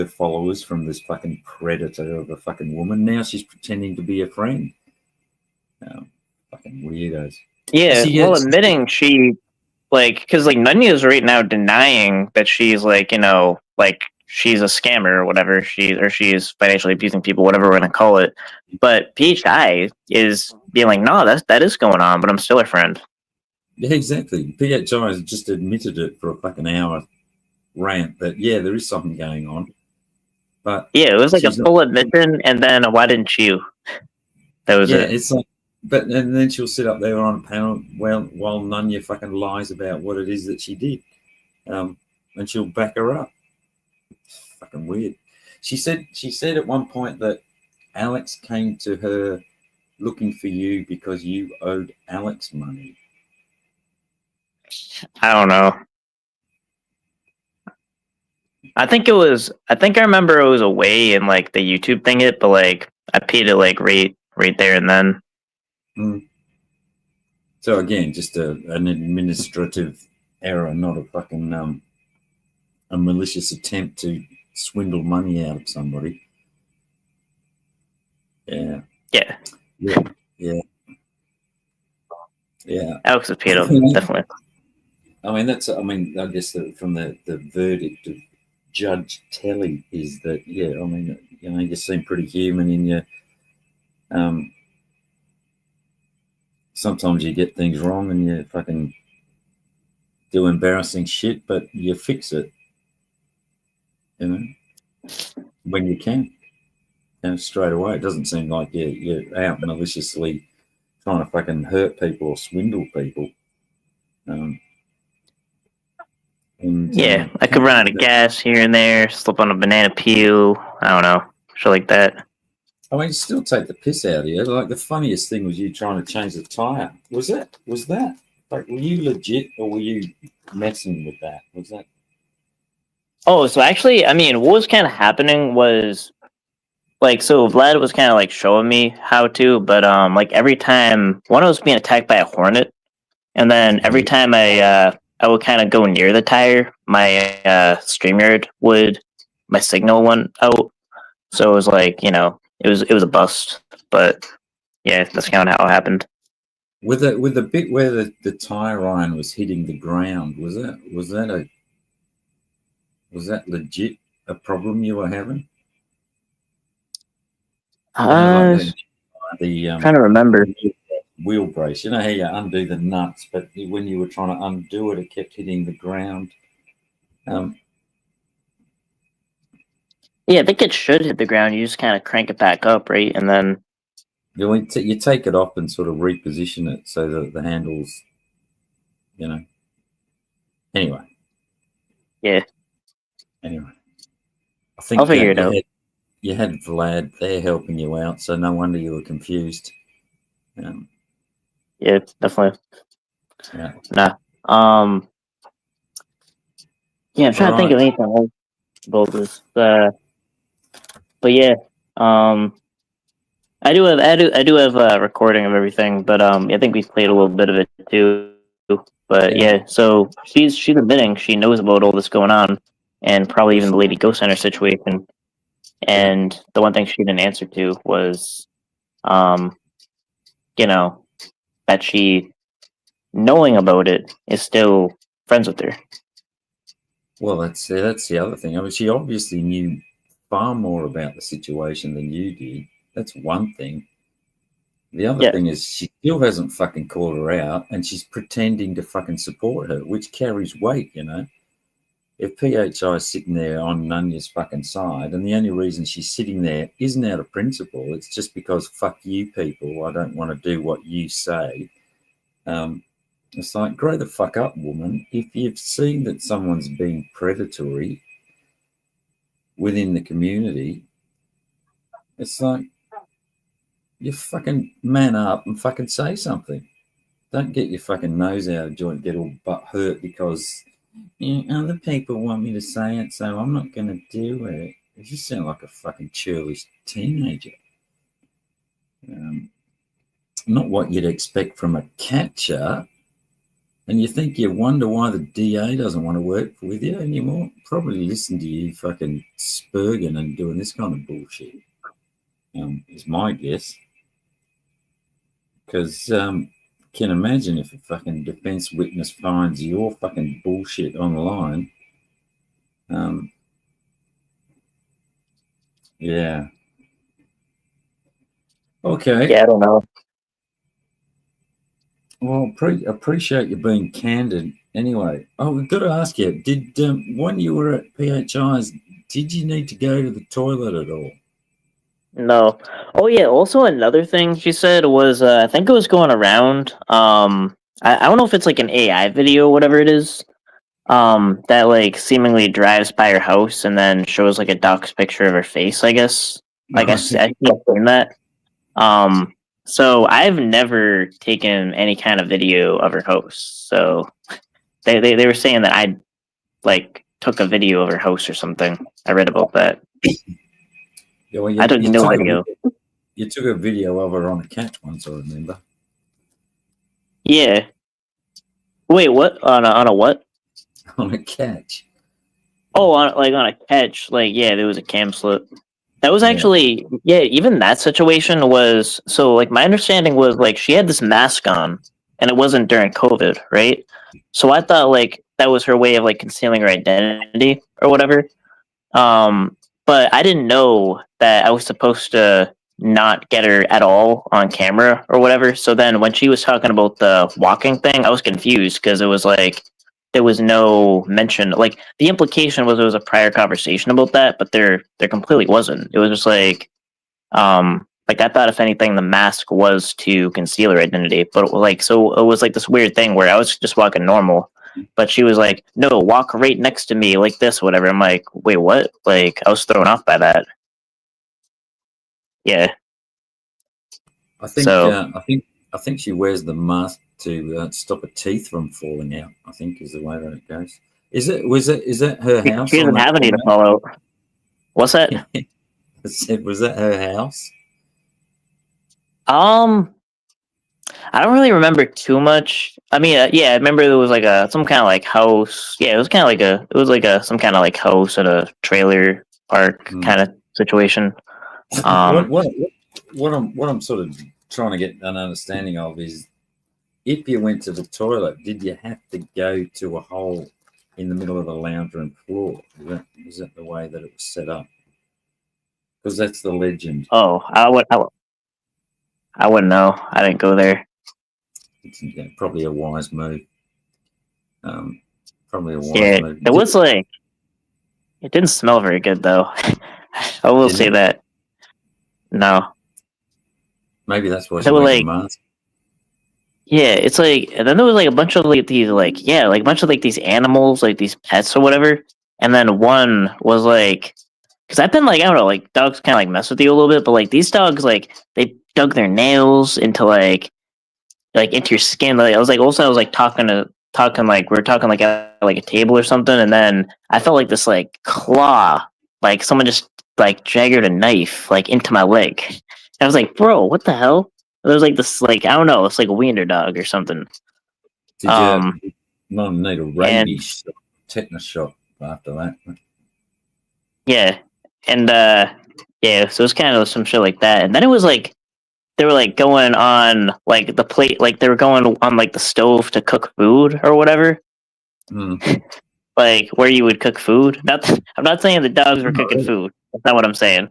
Speaker 3: followers from this fucking predator of a fucking woman. Now she's pretending to be a friend. Fucking weirdos.
Speaker 1: Yeah, admitting she, because Nunya's right now denying that she's, she's a scammer or whatever. She's financially abusing people, whatever we're gonna call it. But PHI is being like, no, that is going on, but I'm still her friend.
Speaker 3: Yeah, exactly. PHI has just admitted it for a fucking hour rant that yeah, there is something going on. But
Speaker 1: Yeah, it was like a
Speaker 3: she's not-
Speaker 1: full admission, and then why didn't you? That was
Speaker 3: yeah,
Speaker 1: it.
Speaker 3: it's like, but and then she'll sit up there on a panel while Nunya fucking lies about what it is that she did, and she'll back her up. It's fucking weird. She said at one point that Alex came to her looking for you because you owed Alex money.
Speaker 1: I don't know. I think I remember it was away in like the YouTube thing it, but like I paid it like right there and then.
Speaker 3: So again, just an administrative error, not a fucking a malicious attempt to swindle money out of somebody. Yeah.
Speaker 1: Yeah.
Speaker 3: Yeah.
Speaker 1: Alex is paid up, definitely.
Speaker 3: I mean, I guess from the verdict of Judge Telly is that, yeah, I mean, you know, you seem pretty human in your, sometimes you get things wrong and you fucking do embarrassing shit, but you fix it, you know, when you can. And straight away, it doesn't seem like you're out maliciously trying to fucking hurt people or swindle people.
Speaker 1: Yeah, I could run out of gas here and there, slip on a banana peel. I don't know, shit like that.
Speaker 3: I mean, still take the piss out of you. Like the funniest thing was you trying to change the tire. Was that? Like, were you legit or were you messing with that? Was that?
Speaker 1: Oh, so actually, I mean, what was kind of happening was, like, so Vlad was kind of like showing me how to, but like every time one I was being attacked by a hornet, and then every time I would kind of go near the tire, my StreamYard my signal went out, so it was like, you know, it was a bust, but yeah, that's kind of how it happened.
Speaker 3: With the bit where the tire iron was hitting the ground, was that legit a problem you were having?
Speaker 1: Trying to remember.
Speaker 3: Wheel brace. You know how you undo the nuts, but when you were trying to undo it, it kept hitting the ground.
Speaker 1: Yeah, I think it should hit the ground. You just kind of crank it back up, right? And then
Speaker 3: you take it off and sort of reposition it so that the handles, you know. Anyway.
Speaker 1: Yeah.
Speaker 3: Anyway. I think
Speaker 1: I'll figure it out.
Speaker 3: You had Vlad there helping you out, so no wonder you were confused.
Speaker 1: Yeah, definitely.
Speaker 3: Yeah.
Speaker 1: Nah. Yeah, I'm trying to think of anything else about this. But yeah, I do have a recording of everything, but I think we've played a little bit of it too. But yeah, so she's admitting she knows about all this going on, and probably even the Lady Ghost Center situation. And the one thing she didn't answer to was, you know, that she, knowing about it, is still friends with her.
Speaker 3: Well, that's the other thing. I mean, she obviously knew far more about the situation than you did. That's one thing. The other thing is she still hasn't fucking called her out, and she's pretending to fucking support her, which carries weight, you know. If PHI is sitting there on Nunya's fucking side, and the only reason she's sitting there isn't out of principle, it's just because fuck you people, I don't want to do what you say. It's like, grow the fuck up, woman. If you've seen that someone's being predatory within the community, it's like, you fucking man up and fucking say something. Don't get your fucking nose out of joint, get all butt hurt because other people want me to say it, so I'm not going to do it. You just sound like a fucking churlish teenager. Not what you'd expect from a catcher. And you wonder why the DA doesn't want to work with you anymore. Probably listen to you fucking spurging and doing this kind of bullshit. Is my guess. Because can imagine if a fucking defense witness finds your fucking bullshit online, Yeah. Okay.
Speaker 1: Yeah, I don't know.
Speaker 3: Well, appreciate you being candid. Anyway, oh, we've got to ask you: did when you were at PHI's, did you need to go to the toilet at all?
Speaker 1: No. Oh yeah. Also, another thing she said was, I think it was going around. I don't know if it's like an AI video, or whatever it is. That like seemingly drives by her house and then shows like a duck's picture of her face. I guess. Like I think I've seen that. So I've never taken any kind of video of her house. So they were saying that I like took a video of her house or something. I read about that.
Speaker 3: Yeah, well,
Speaker 1: I took no
Speaker 3: took
Speaker 1: video.
Speaker 3: you took a video of her on a catch once, I remember.
Speaker 1: Yeah. Wait, what? On a what?
Speaker 3: On a catch.
Speaker 1: Oh, on a catch. Like, yeah, there was a cam slip. That was
Speaker 3: Yeah.
Speaker 1: actually, yeah, even that situation was, so like my understanding was like she had this mask on and it wasn't during COVID, right? So I thought like that was her way of like concealing her identity or whatever. But I didn't know that I was supposed to not get her at all on camera or whatever. So then when she was talking about the walking thing, I was confused because it was like there was no mention. Like the implication was there was a prior conversation about that, but there completely wasn't. It was just like I thought if anything the mask was to conceal her identity, but like so it was like this weird thing where I was just walking normal. But she was like, "No, walk right next to me, like this, whatever." I'm like, "Wait, what?" Like, I was thrown off by that. Yeah.
Speaker 3: I think
Speaker 1: So
Speaker 3: I think she wears the mask to stop her teeth from falling out. I think is the way that it goes. Is that her house?
Speaker 1: she
Speaker 3: on
Speaker 1: doesn't
Speaker 3: that
Speaker 1: have any to
Speaker 3: corner?
Speaker 1: follow. What's that?
Speaker 3: Was that her house?
Speaker 1: Um, I don't really remember too much. I mean, yeah, I remember there was like a some kind of like house. Yeah, it was kind of like some kind of like house at a trailer park
Speaker 3: Hmm.
Speaker 1: kind of situation.
Speaker 3: what,
Speaker 1: Um,
Speaker 3: what what I'm sort of trying to get an understanding of is if you went to the toilet, did you have to go to a hole in the middle of the lounge room floor? Was that the way that it was set up? Because that's the legend.
Speaker 1: oh, I wouldn't know. I didn't go there.
Speaker 3: It's probably a wise move. Probably a wise
Speaker 1: Yeah,
Speaker 3: move.
Speaker 1: it was like it didn't smell very good though. I will
Speaker 3: Didn't
Speaker 1: say
Speaker 3: it?
Speaker 1: that. No,
Speaker 3: Maybe that's why she
Speaker 1: they were
Speaker 3: wears a
Speaker 1: like,
Speaker 3: mask.
Speaker 1: yeah, it's like, and then there was like a bunch of like these, like, yeah, like a bunch of like these animals, like these pets or whatever. And then one was like, because I've been like, I don't know, like dogs kind of like mess with you a little bit, but like these dogs, like they dug their nails into like into your skin. Like I was like, also I was like talking like we were talking like at like a table or something, and then I felt like this like claw, like someone just like jagged a knife like into my leg. And I was like, bro, what the hell? There was like this like I don't know, it's like a wiener dog or something.
Speaker 3: Did you not need a
Speaker 1: And
Speaker 3: rabies shot, tetanus shot after that?
Speaker 1: yeah, and yeah, so it was kind of some shit like that, and then it was like they were like going on like the plate, like they were going on like the stove to cook food or whatever.
Speaker 3: Hmm.
Speaker 1: Like where you would cook food. Not, I'm not saying the dogs were cooking food. That's not what I'm saying.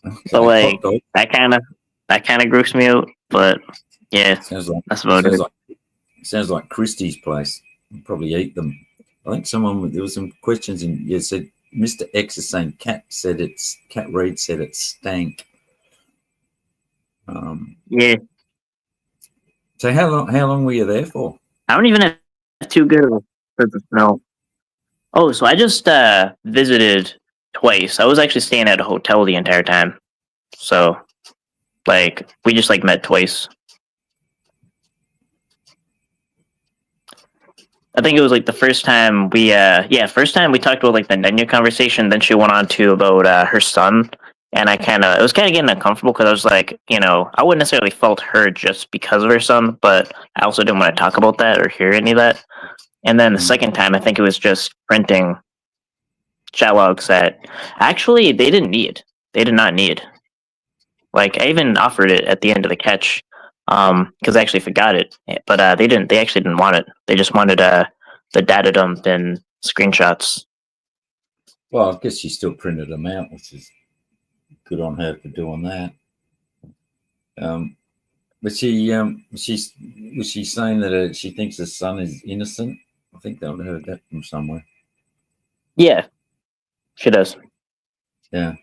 Speaker 1: But
Speaker 3: Okay,
Speaker 1: like
Speaker 3: hot dog.
Speaker 1: that kind of grossed me out. But yeah,
Speaker 3: Sounds like
Speaker 1: that's about
Speaker 3: sounds
Speaker 1: it.
Speaker 3: like sounds like Christie's place. You'd probably eat them. I think there was some questions in. You said Mr. X is saying Cat Reed said it stank.
Speaker 1: Yeah,
Speaker 3: So how long were you there for?
Speaker 1: I don't even have too good of a sense of smell. Oh, so I just visited twice. I was actually staying at a hotel the entire time. So like we just like met twice. I think it was like the first time first time we talked about like the Nenya conversation. Then she went on to about her son, and it was kind of getting uncomfortable because I was like, I wouldn't necessarily fault her just because of her son, but I also didn't want to talk about that or hear any of that. And then the second time, I think it was just printing chat logs that actually they didn't need. They did not need. Like I even offered it at the end of the catch, because I actually forgot it, but they didn't. They actually didn't want it. They just wanted the data dump and screenshots.
Speaker 3: Well, I guess she still printed them out, which is good on her for doing that. But was she saying that she thinks her son is innocent? I think I've heard that from somewhere.
Speaker 1: Yeah, she does.
Speaker 3: Yeah.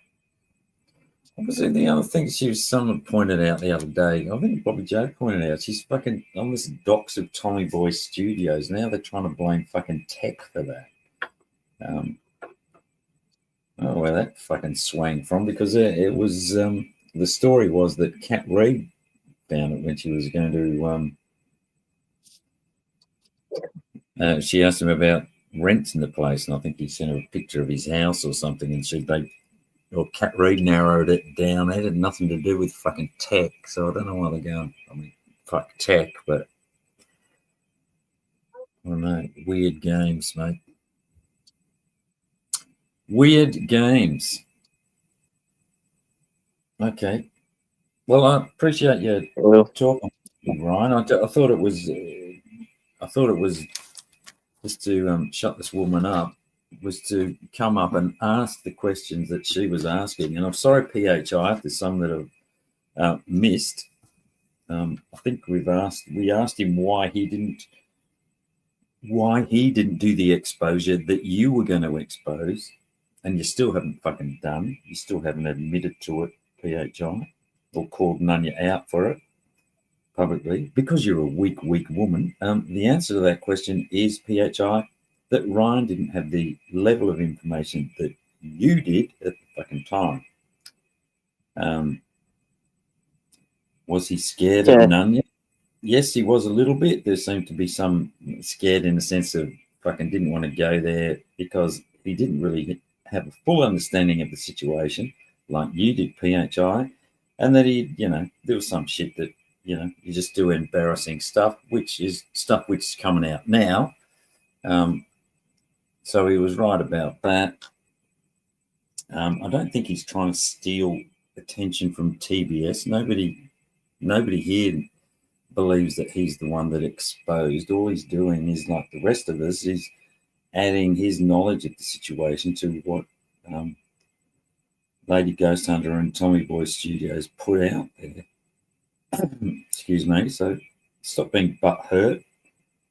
Speaker 3: Obviously, the other thing someone pointed out the other day, I think probably Joe pointed out, she's fucking on this docs of Tommy Boy Studios. Now they're trying to blame fucking tech for that. I don't know where that fucking swang from, because it was the story was that Kat Reid found it when she was going to. She asked him about rents in the place, and I think he sent her a picture of his house or something, and Kat Reid narrowed it down. It had nothing to do with fucking tech, so I don't know why they're going. I mean, fuck tech, but I don't know. Weird games, mate. Weird games. Okay. Well, I appreciate you talking, Ryan. I thought it was. Just to shut this woman up, was to come up and ask the questions that she was asking. And I'm sorry, PHI, if there's some that have missed. I think we asked him why he didn't do the exposure that you were going to expose, and you still haven't fucking done. You still haven't admitted to it, PHI, or called Nunya out for it publicly, because you're a weak woman. The answer to that question is, PHI, that Ryan didn't have the level of information that you did at the fucking time. Was he scared of Nunya? Yes, he was a little bit. There seemed to be some scared in the sense of fucking didn't want to go there because he didn't really have a full understanding of the situation like you did, PHI, and that there was some shit that, you just do embarrassing stuff, which is coming out now. So he was right about that. I don't think he's trying to steal attention from TBS. Nobody here believes that he's the one that exposed. All he's doing is, like the rest of us, is adding his knowledge of the situation to what Lady Ghost Hunter and Tommy Boy Studios put out there. Excuse me. So stop being butthurt,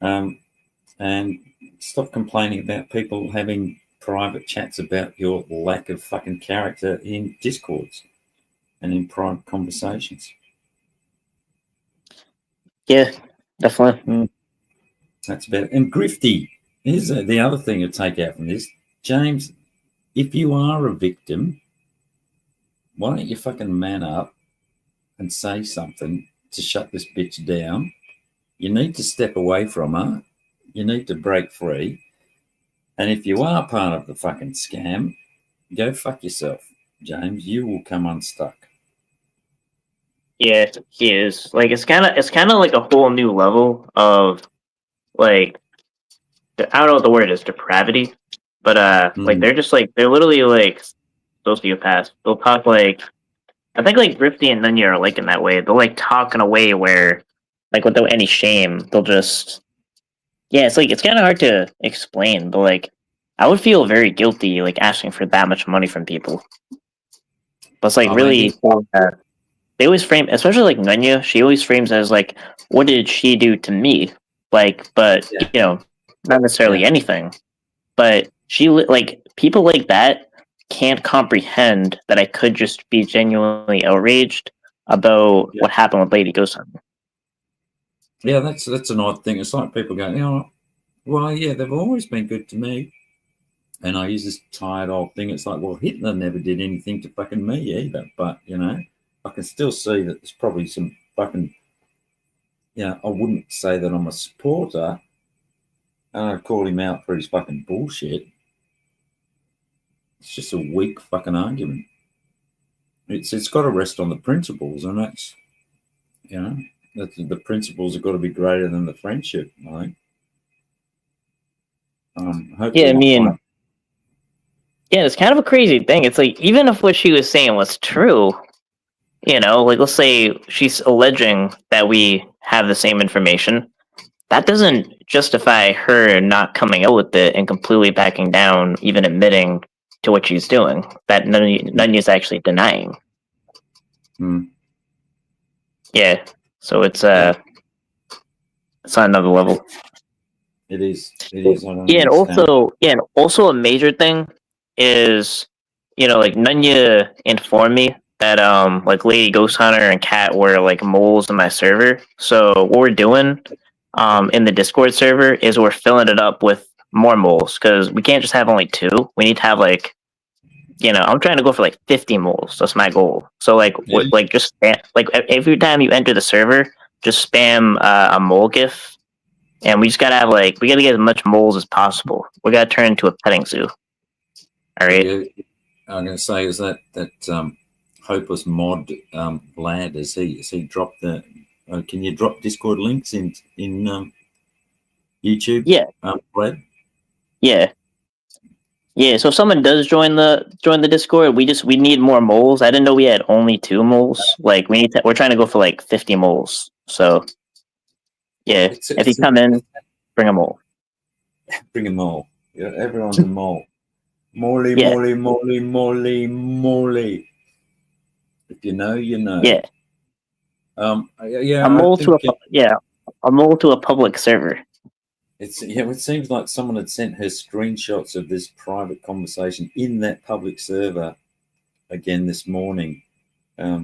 Speaker 3: and stop complaining about people having private chats about your lack of fucking character in Discords and in private conversations.
Speaker 1: Yeah, definitely.
Speaker 3: That's about it. And Grifty, here's the other thing to take out from this. James, if you are a victim, why don't you fucking man up and say something to shut this bitch down? You need to step away from her. You need to break free. And if you are part of the fucking scam, go fuck yourself, James. You will come unstuck.
Speaker 1: Yeah, he is. Like, it's kind of like a whole new level of, like, I don't know what the word is, depravity, but like they're literally like sociopaths. They'll talk like, I think like Grifty and Nunya are like in that way. They'll like talk in a way where, like, without any shame, they'll just, yeah, it's like, it's kind of hard to explain, but like, I would feel very guilty like asking for that much money from people. But it's like they always frame, especially like Nunya, she always frames it as like, what did she do to me? Like, but not necessarily anything. But she, like, people like that can't comprehend that I could just be genuinely outraged about what happened with Lady Ghost Hunter.
Speaker 3: Yeah, that's an odd thing. It's like people going, well, yeah, they've always been good to me. And I use this tired old thing. It's like, well, Hitler never did anything to fucking me either. But, I can still see that there's probably some fucking, I wouldn't say that I'm a supporter. And I called him out for his fucking bullshit. It's just a weak fucking argument. It's got to rest on the principles, and that's, the principles have got to be greater than the friendship, I think.
Speaker 1: Yeah, it's kind of a crazy thing. It's like, even if what she was saying was true, like, let's say she's alleging that we have the same information, that doesn't justify her not coming out with it and completely backing down, even admitting to what she's doing that Nunya's actually denying.
Speaker 3: Hmm.
Speaker 1: Yeah, so it's on another level.
Speaker 3: It is. It is. I don't
Speaker 1: Yeah, and
Speaker 3: understand.
Speaker 1: also a major thing is, like Nunya informed me that like Lady Ghost Hunter and Cat were like moles in my server. So what we're doing in the Discord server is we're filling it up with more moles because we can't just have only 2. We need to have like, I'm trying to go for like 50 moles. That's my goal. So like
Speaker 3: Yeah.
Speaker 1: like just like every time you enter the server, just spam a mole gif. And we just gotta have we gotta get as much moles as possible. We gotta turn into a petting zoo. All right.
Speaker 3: Yeah, I'm going to say is that hopeless mod Vlad has he dropped the? Can you drop Discord links in YouTube?
Speaker 1: Yeah.
Speaker 3: Vlad.
Speaker 1: Yeah. Yeah. So if someone does join the Discord, we need more moles. I didn't know we had only 2 moles. Like we're trying to go for like 50 moles. So yeah, if you come in, bring a mole.
Speaker 3: Bring them all. Yeah, everyone's a mole. Molly,
Speaker 1: Yeah.
Speaker 3: Molly, Molly, Molly, Molly. If you know, you know.
Speaker 1: Yeah.
Speaker 3: Yeah.
Speaker 1: A mole
Speaker 3: I think
Speaker 1: a mole to a public server.
Speaker 3: it seems like someone had sent her screenshots of this private conversation in that public server again this morning. Yeah,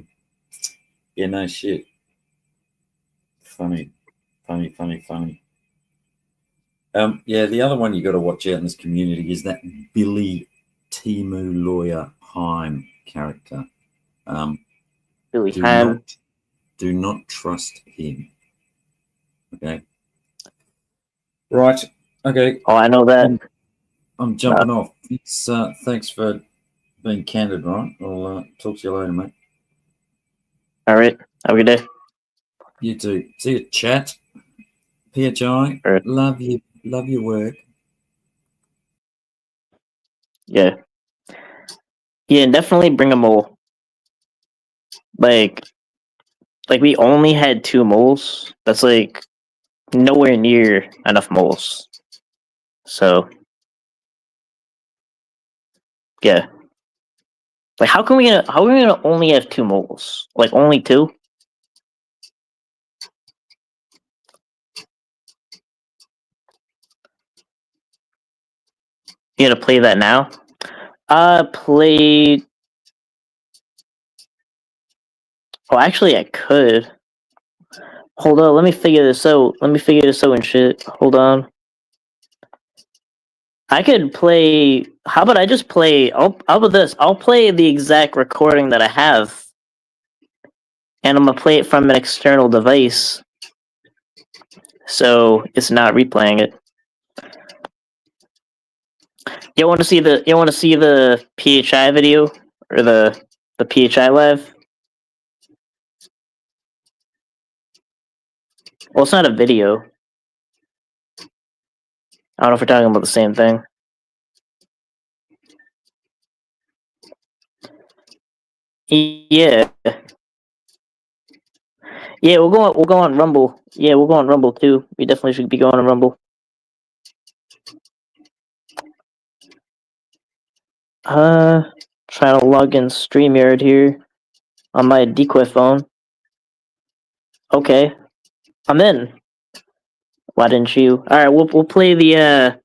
Speaker 3: no shit. Funny. Yeah, the other one you got to watch out in this community is that Billy Timu lawyer Heim character.
Speaker 1: Billy
Speaker 3: Do
Speaker 1: Ham.
Speaker 3: not trust him. Okay. Right. Okay.
Speaker 1: Oh, I know that.
Speaker 3: I'm jumping off. It's, thanks for being candid, right? I'll talk to you later, mate.
Speaker 1: All right. Have a good day.
Speaker 3: You too. See you, chat. PHI.
Speaker 1: All right.
Speaker 3: Love you. Love your work.
Speaker 1: Yeah. Yeah, and definitely bring a mole. Like we only had 2 moles. That's like nowhere near enough moles. So yeah. Like how are we gonna only have 2 moles? Like only 2? You gonna play that now? Play. Oh, actually, I could. Hold on, let me figure this out. And shit. Hold on. I could play. How about I just play? How about this? I'll play the exact recording that I have, and I'm gonna play it from an external device, so it's not replaying it. You want to see the PHI video or the PHI live? Well, it's not a video. I don't know if we're talking about the same thing. Yeah. Yeah, we'll go on Rumble. Yeah, we'll go on Rumble too. We definitely should be going on Rumble. Trying to log in StreamYard here on my Decoy phone. Okay. I'm in. Why didn't you? Alright, we'll play the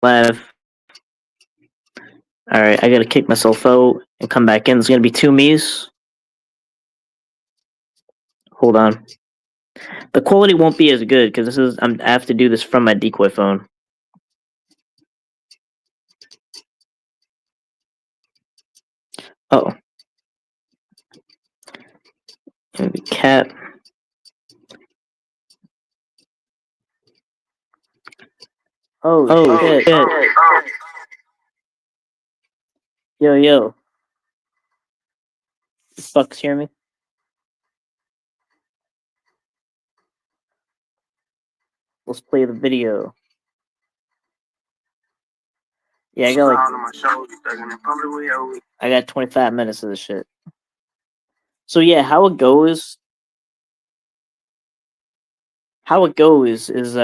Speaker 1: live. Alright, I gotta kick myself out and come back in. There's gonna be 2 me's. Hold on. The quality won't be as good because I have to do this from my Decoy phone. Oh. Maybe cat. Oh shit. Yo. You fucks hear me? Let's play the video. Yeah, I got 25 minutes of this shit. So yeah, how it goes is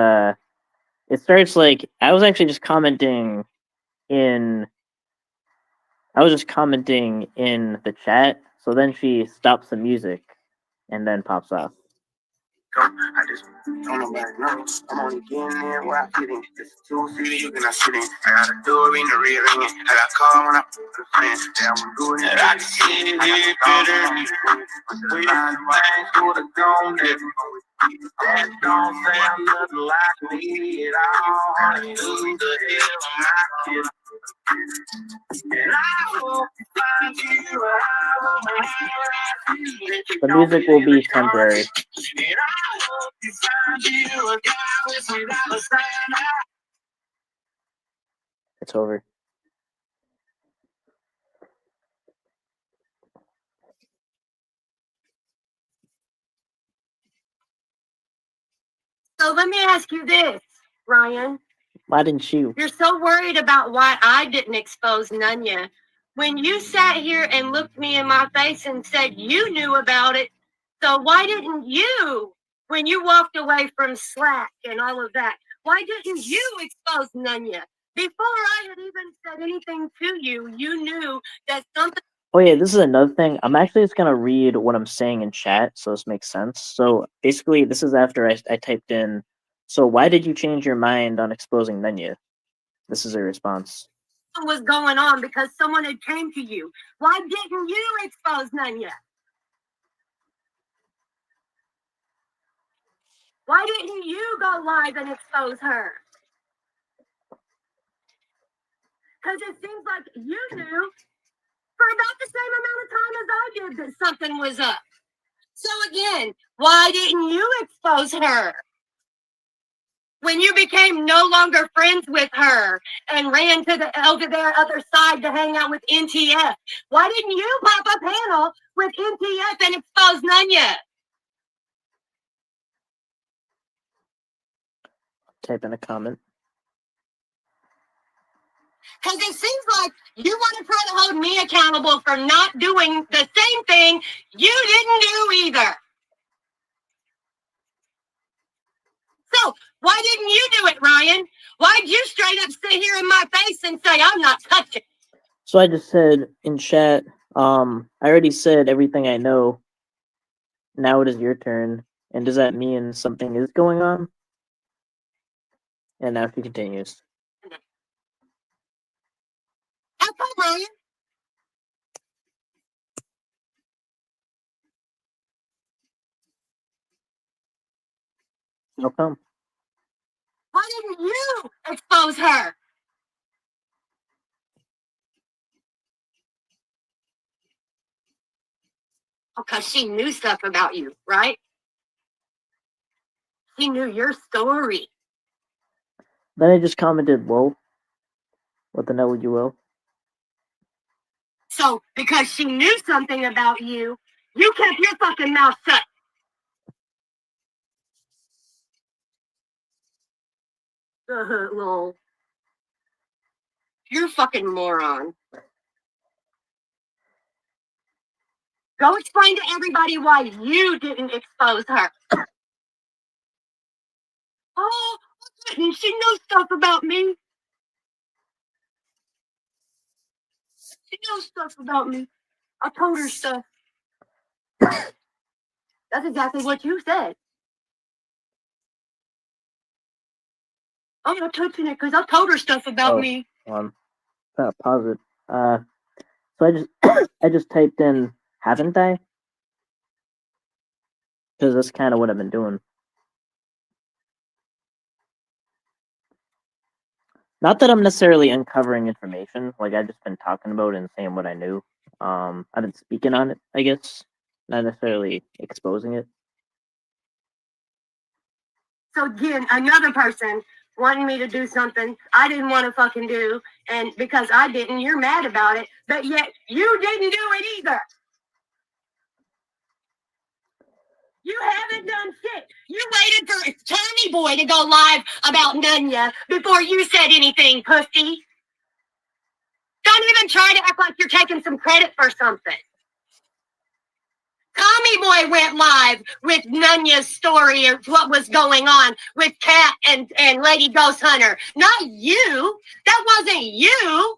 Speaker 1: it starts like I was actually just commenting in I was just commenting in the chat, so then she stops the music and then pops off.
Speaker 4: I just don't know about no. I'm only getting in where I fit in. This 2 city you cannot sit in. I got a door in the rear ringing. I got a car when I put the friends. Yeah, I'm doing it. I can see it better. We got things would have gone different. That don't sound nothing like me at all. Do the hell am I kidding? And I will find you.
Speaker 1: The music will be temporary.
Speaker 4: And I hope you find you a guy with some dollar sign.
Speaker 1: It's over.
Speaker 2: So let me ask you this, Ryan.
Speaker 1: Why didn't you?
Speaker 2: You're so worried about why I didn't expose Nunya. When you sat here and looked me in my face and said you knew about it, so why didn't you, when you walked away from Slack and all of that, why didn't you expose Nunya? Before I had even said anything to you, you knew that something.
Speaker 1: Oh yeah, this is another thing. I'm actually just gonna read what I'm saying in chat, so this makes sense. So basically, this is after I typed in, so why did you change your mind on exposing Nunya? This is a response.
Speaker 2: was going on because someone had came to you. Why didn't you expose Nunya? Why didn't you go live and expose her? Because it seems like you knew for about the same amount of time as I did that something was up. So again, why didn't you expose her? When you became no longer friends with her and ran to the over there other side to hang out with NTF, why didn't you pop a panel with NTF and expose Nunya?
Speaker 1: Type in a comment.
Speaker 2: Because it seems like you want to try to hold me accountable for not doing the same thing you didn't do either. So why didn't you do it, Ryan? Why'd you straight up sit here in my face and say, I'm not touching?
Speaker 1: So I just said in chat, I already said everything I know. Now it is your turn. And does that mean something is going on? And now she continues.
Speaker 2: How come, Ryan?
Speaker 1: How come?
Speaker 2: Why didn't you expose her? Because she knew stuff about you, right? She knew your story.
Speaker 1: Then I just commented, whoa. What the hell would you will?
Speaker 2: So because she knew something about you, you kept your fucking mouth shut. Lol. You're a fucking moron. Go explain to everybody why you didn't expose her. Oh, she knows stuff about me. She knows stuff about me. I told her stuff. That's exactly what you said. I'm not touching it because I told her stuff about me.
Speaker 1: Pause it. So I just typed in, haven't I? Because that's kind of what I've been doing. Not that I'm necessarily uncovering information. Like I've just been talking about it and saying what I knew. I've been speaking on it, I guess. Not necessarily exposing it.
Speaker 2: So again, another person wanting me to do something I didn't want to fucking do, and because I didn't, you're mad about it, but yet you didn't do it either. You haven't done shit. You waited for Tommy Boy to go live about Nunya before you said anything, pussy. Don't even try to act like you're taking some credit for something. Tommy Boy went live with Nunya's story of what was going on with Kat and Lady Ghost Hunter. Not you. That wasn't you.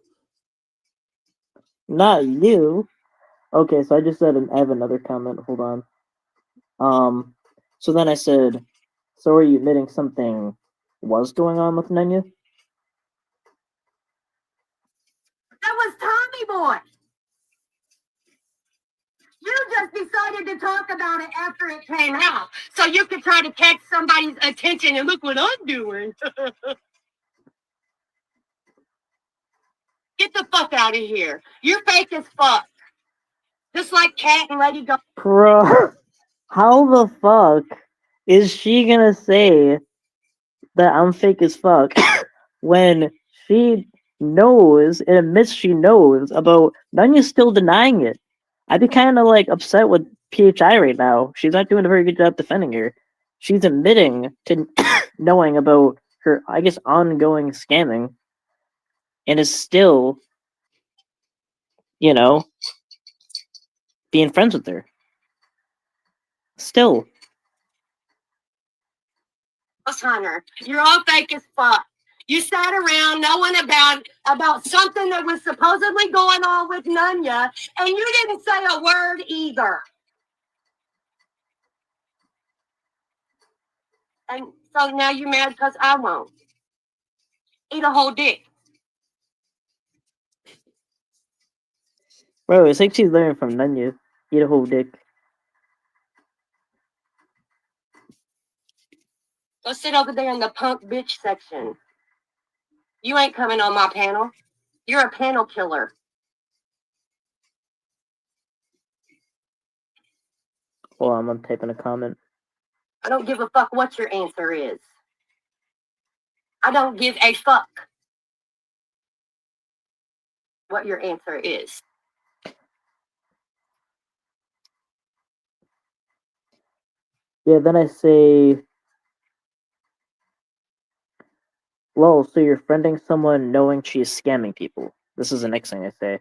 Speaker 1: Not you. Okay, so I just said I have another comment. Hold on. So then I said, so are you admitting something was going on with Nanya?
Speaker 2: That was Tommy Boy. You just decided to talk about it after it came out, so you could try to catch somebody's attention and look what I'm doing. Get the fuck out of here. You're fake as fuck. Just like Cat and Lady Go.
Speaker 1: Bro, how the fuck is she gonna say that I'm fake as fuck when she knows and admits she knows about Nanya's still denying it? I'd be kind of like upset with PHI right now. She's not doing a very good job defending her. She's admitting to knowing about her, I guess, ongoing scamming, and is still, you know, being friends with her. Still.
Speaker 2: Hunter, you're all fake as fuck. You sat around knowing about something that was supposedly going on with Nunya, and you didn't say a word either. And so now you're mad because I won't. Eat a whole dick.
Speaker 1: Bro, it's like she's learning from Nunya. Eat a whole dick.
Speaker 2: Go sit over there in the punk bitch section. You ain't coming on my panel. You're a panel killer.
Speaker 1: Hold on, I'm typing a comment.
Speaker 2: I don't give a fuck what your answer is. I don't give a fuck what your answer is.
Speaker 1: Yeah, then I say, lol, so you're friending someone knowing she's scamming people. This is the next thing I say.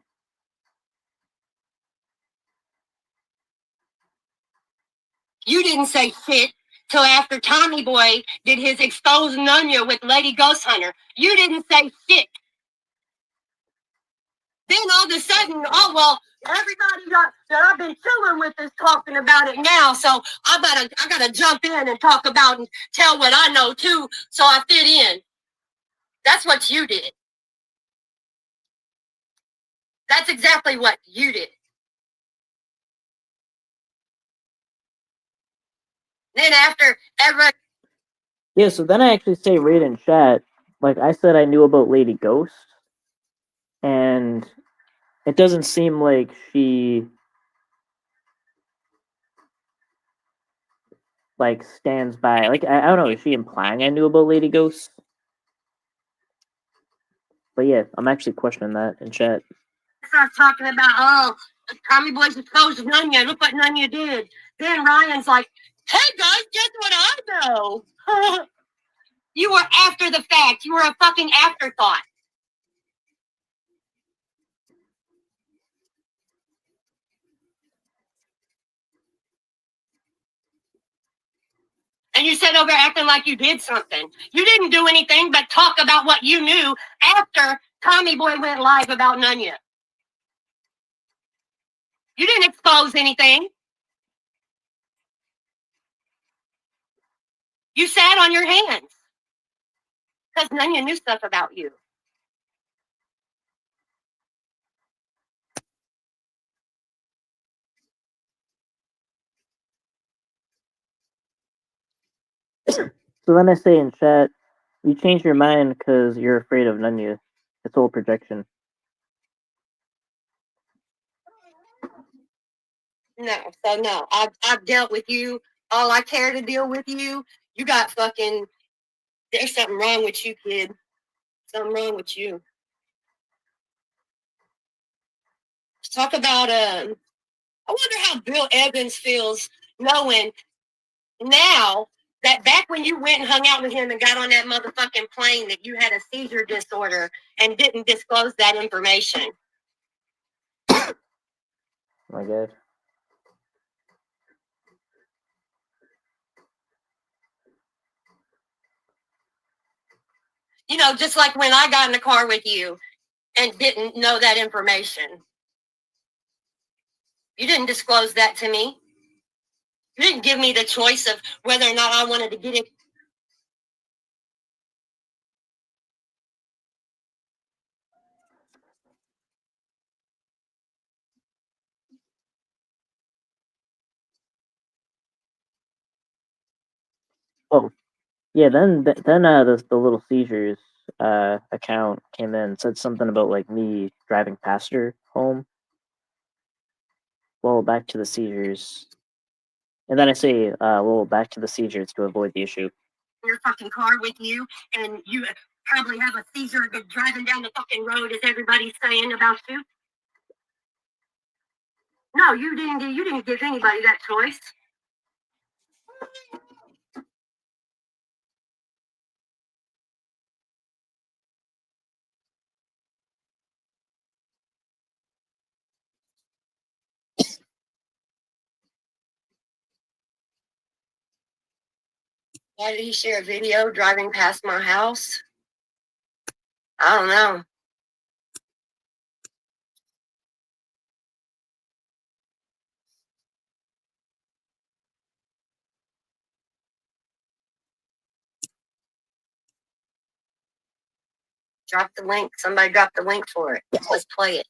Speaker 2: You didn't say shit till after Tommy Boy did his exposed Nunya with Lady Ghost Hunter. You didn't say shit. Then all of a sudden, oh well, everybody that I've been chilling with is talking about it now, so I gotta jump in and talk about and tell what I know too, so I fit in. That's what you did. That's exactly what you did. Then after everybody.
Speaker 1: Yeah, so then I actually say read in chat, like I said I knew about Lady Ghost, and it doesn't seem like she like stands by, like I don't know, is she implying I knew about Lady Ghost? But yeah, I'm actually questioning that in chat.
Speaker 2: Start talking about, oh, Tommy Boy's exposed Nunya. Look what Nunya did. Then Ryan's like, hey guys, guess what I know? You were after the fact. You were a fucking afterthought. And you said over acting like you did something. You didn't do anything but talk about what you knew after Tommy Boy went live about Nunya. You didn't expose anything. You sat on your hands because Nunya knew stuff about you.
Speaker 1: So then I say in chat, you changed your mind because you're afraid of Nunya. It's all projection.
Speaker 2: No, so no. I've dealt with you. All I care to deal with you. You got fucking. There's something wrong with you, kid. Something wrong with you. Let's talk about I wonder how Bill Evans feels knowing now that back when you went and hung out with him and got on that motherfucking plane that you had a seizure disorder and didn't disclose that information.
Speaker 1: My God.
Speaker 2: You know, just like when I got in the car with you and didn't know that information. You didn't disclose that to me. You didn't give me the choice of whether or not I wanted to get it.
Speaker 1: Oh, yeah. Then the little seizures account came in, said something about like me driving past her home. Well, back to the seizures, and then I say, well, back to the seizures to avoid the issue.
Speaker 2: Your fucking car with you, and you probably have a seizure driving down the fucking road, as everybody's saying about you. No, you didn't give anybody that choice. Why did he share a video driving past my house? I don't know. Drop the link. Somebody drop the link for it. Let's play it.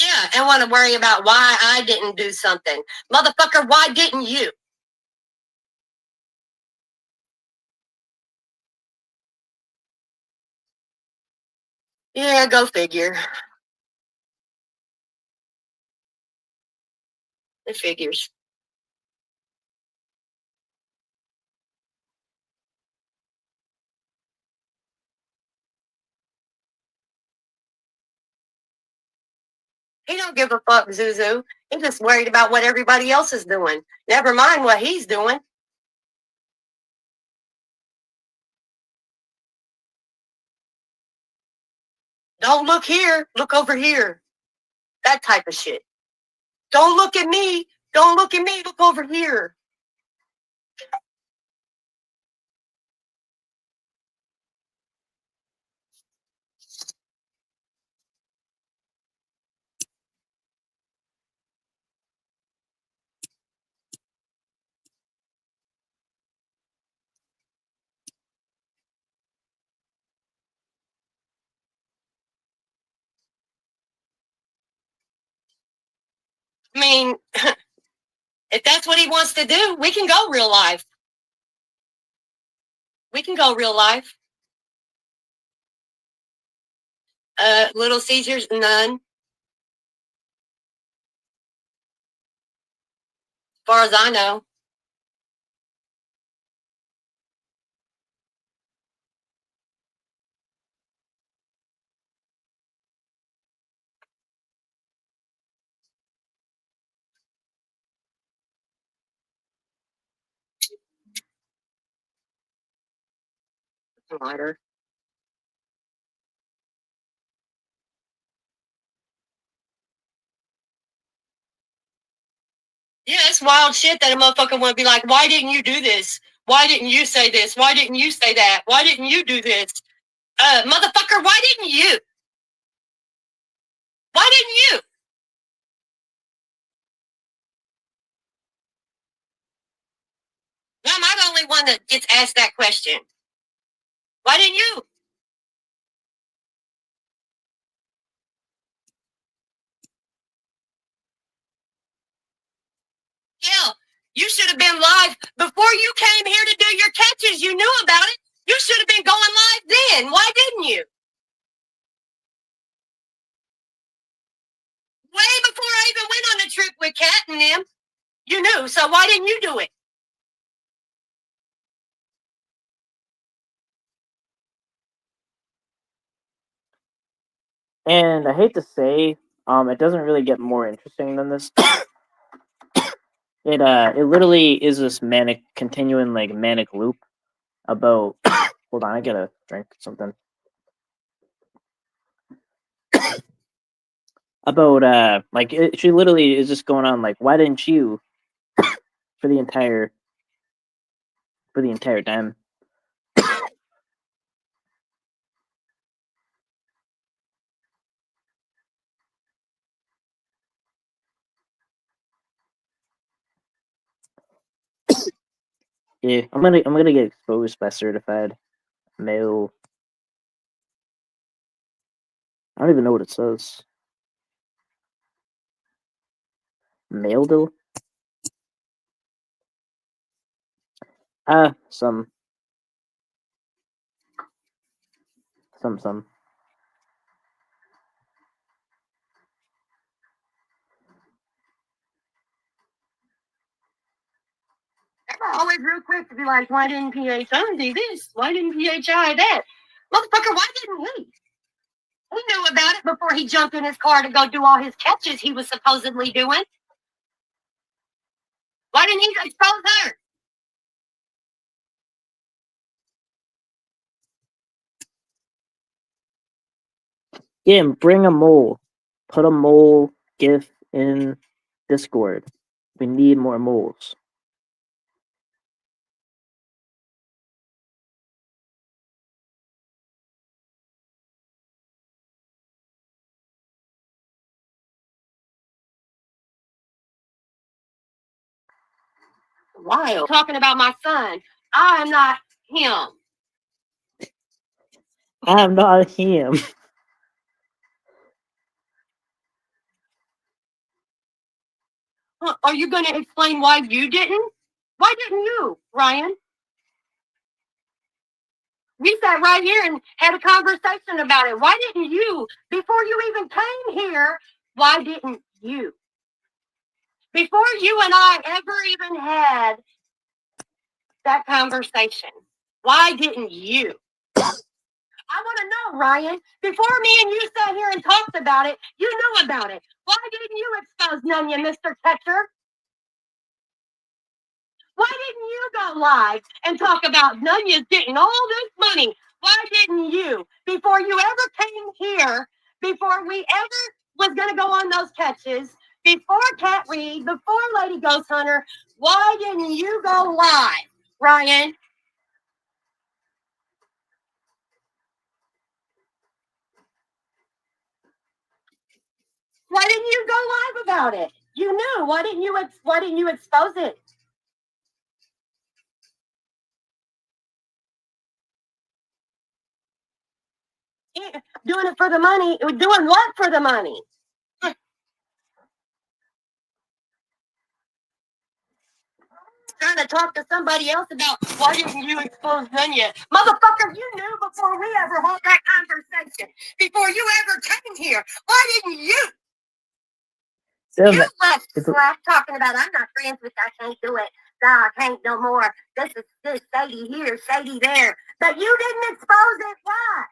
Speaker 2: Yeah, and want to worry about why I didn't do something. Motherfucker, why didn't you? Yeah, go figure. It figures. He don't give a fuck, Zuzu. He's just worried about what everybody else is doing. Never mind what he's doing. Don't look here. Look over here. That type of shit. Don't look at me. Don't look at me. Look over here. I mean, if that's what he wants to do, we can go real life. We can go real life. Little seizures, none. As far as I know. Lighter. Yeah, it's wild shit that a motherfucker would be like, why didn't you do this? Why didn't you say this? Why didn't you say that? Why didn't you do this? Motherfucker, why didn't you? Why didn't you? Why am I the only one that gets asked that question? Why didn't you? Hell, you should have been live before you came here to do your catches. You knew about it. You should have been going live then. Why didn't you? Way before I even went on the trip with Kat and them. You knew, so why didn't you do it?
Speaker 1: And I hate to say, it doesn't really get more interesting than this. It literally is this continuing manic loop about. Hold on, I gotta drink something. about she literally is just going on like, why didn't you for the entire time. Yeah, I'm gonna get exposed by certified male. I don't even know what it says. Male though? Some.
Speaker 2: They're always real quick to be like, why didn't PHI do this? Why didn't PHI that? Motherfucker, why didn't he? He knew about it before he jumped in his car to go do all his catches he was supposedly doing. Why didn't he expose her?
Speaker 1: Yeah, bring a mole. Put a mole GIF in Discord. We need more moles.
Speaker 2: Wild. Talking about my son. I am not him.
Speaker 1: I'm not him.
Speaker 2: Are you going to explain why you didn't? Why didn't you, Ryan? We sat right here and had a conversation about it. Why didn't you, before you even came here, why didn't you? Before you and I ever even had that conversation, why didn't you? I want to know, Ryan. Before me and you sat here and talked about it, you knew about it. Why didn't you expose Nunya, Mr. Catcher? Why didn't you go live and talk about Nunya's getting all this money? Why didn't you? Before you ever came here, before we ever was going to go on those catches, before Cat Reed, before Lady Ghost Hunter, why didn't you go live, Ryan? Why didn't you go live about it? You knew. Why didn't you expose it? Yeah, doing it for the money. Doing what for the money? Trying to talk to somebody else about why didn't you expose Nunya? Motherfucker, you knew before we ever had that conversation. Before you ever came here. Why didn't you?
Speaker 1: Still,
Speaker 2: You left talking about I'm not friends with I can't do it. Nah, I can't no more. This is this shady here, shady there. But you didn't expose it. Why?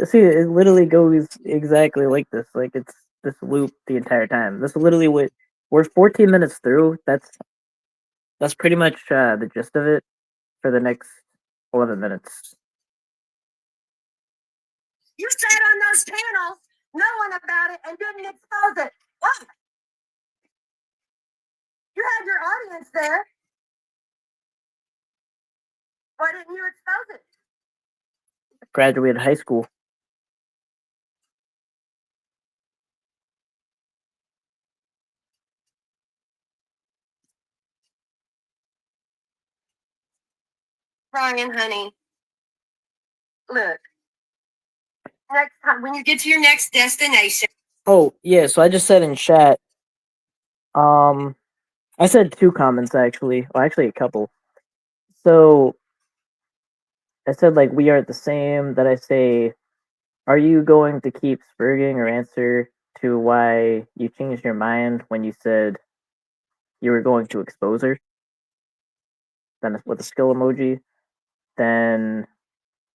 Speaker 1: see, it literally goes exactly like this. Like it's this loop the entire time. This is literally what we're 14 minutes through. That's pretty much the gist of it for the next 11 minutes.
Speaker 2: You sat on those panels knowing about it and didn't expose it. Why? You had your audience there. Why didn't you expose it?
Speaker 1: Graduated high school.
Speaker 2: Ryan, honey, look. Next time, when you get to your next destination.
Speaker 1: Oh yeah, so I just said in chat. I said 2 comments actually. Well, actually a couple. So I said like we are the same. That I say, are you going to keep spurging or answer to why you changed your mind when you said you were going to expose her? Then with a skill emoji. Then,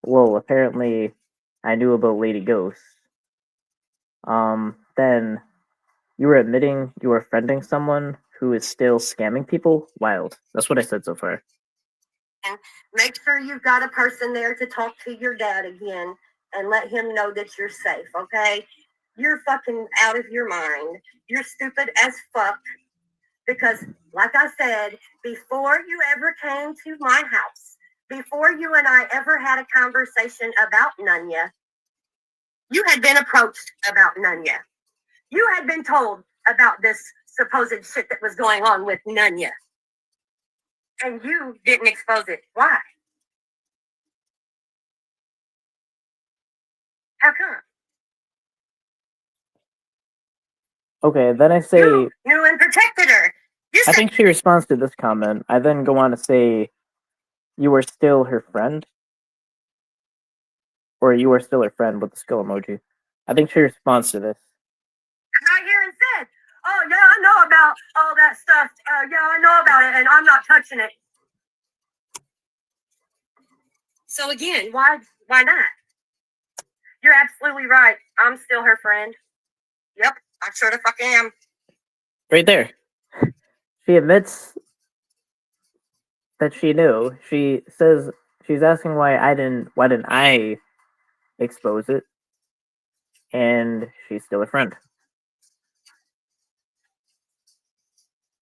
Speaker 1: well, apparently I knew about Lady Ghost. Then you were admitting you were friending someone who is still scamming people? Wild. That's what I said so far.
Speaker 2: And make sure you've got a person there to talk to your dad again and let him know that you're safe, okay? you're fucking out of your mind. You're stupid as fuck. Because, like I said, before you ever came to my house, before you and I ever had a conversation about Nunya, you had been approached about Nunya. You had been told about this supposed shit that was going on with Nunya. And you didn't expose it. Why? How come?
Speaker 1: Okay, then I say,
Speaker 2: You knew and protected her. You
Speaker 1: I
Speaker 2: said
Speaker 1: think she responds to this comment. I then go on to say, you are still her friend? Or you are still her friend with the skull emoji. I think she responds to this.
Speaker 2: right here and said, "Oh yeah, I know about all that stuff. Yeah, I know about it, and I'm not touching it." So again, why not? You're absolutely right. I'm still her friend. Yep, I sure the fuck am.
Speaker 1: Right there. She admits that she knew. She says she's asking why didn't I expose it? And she's still a friend.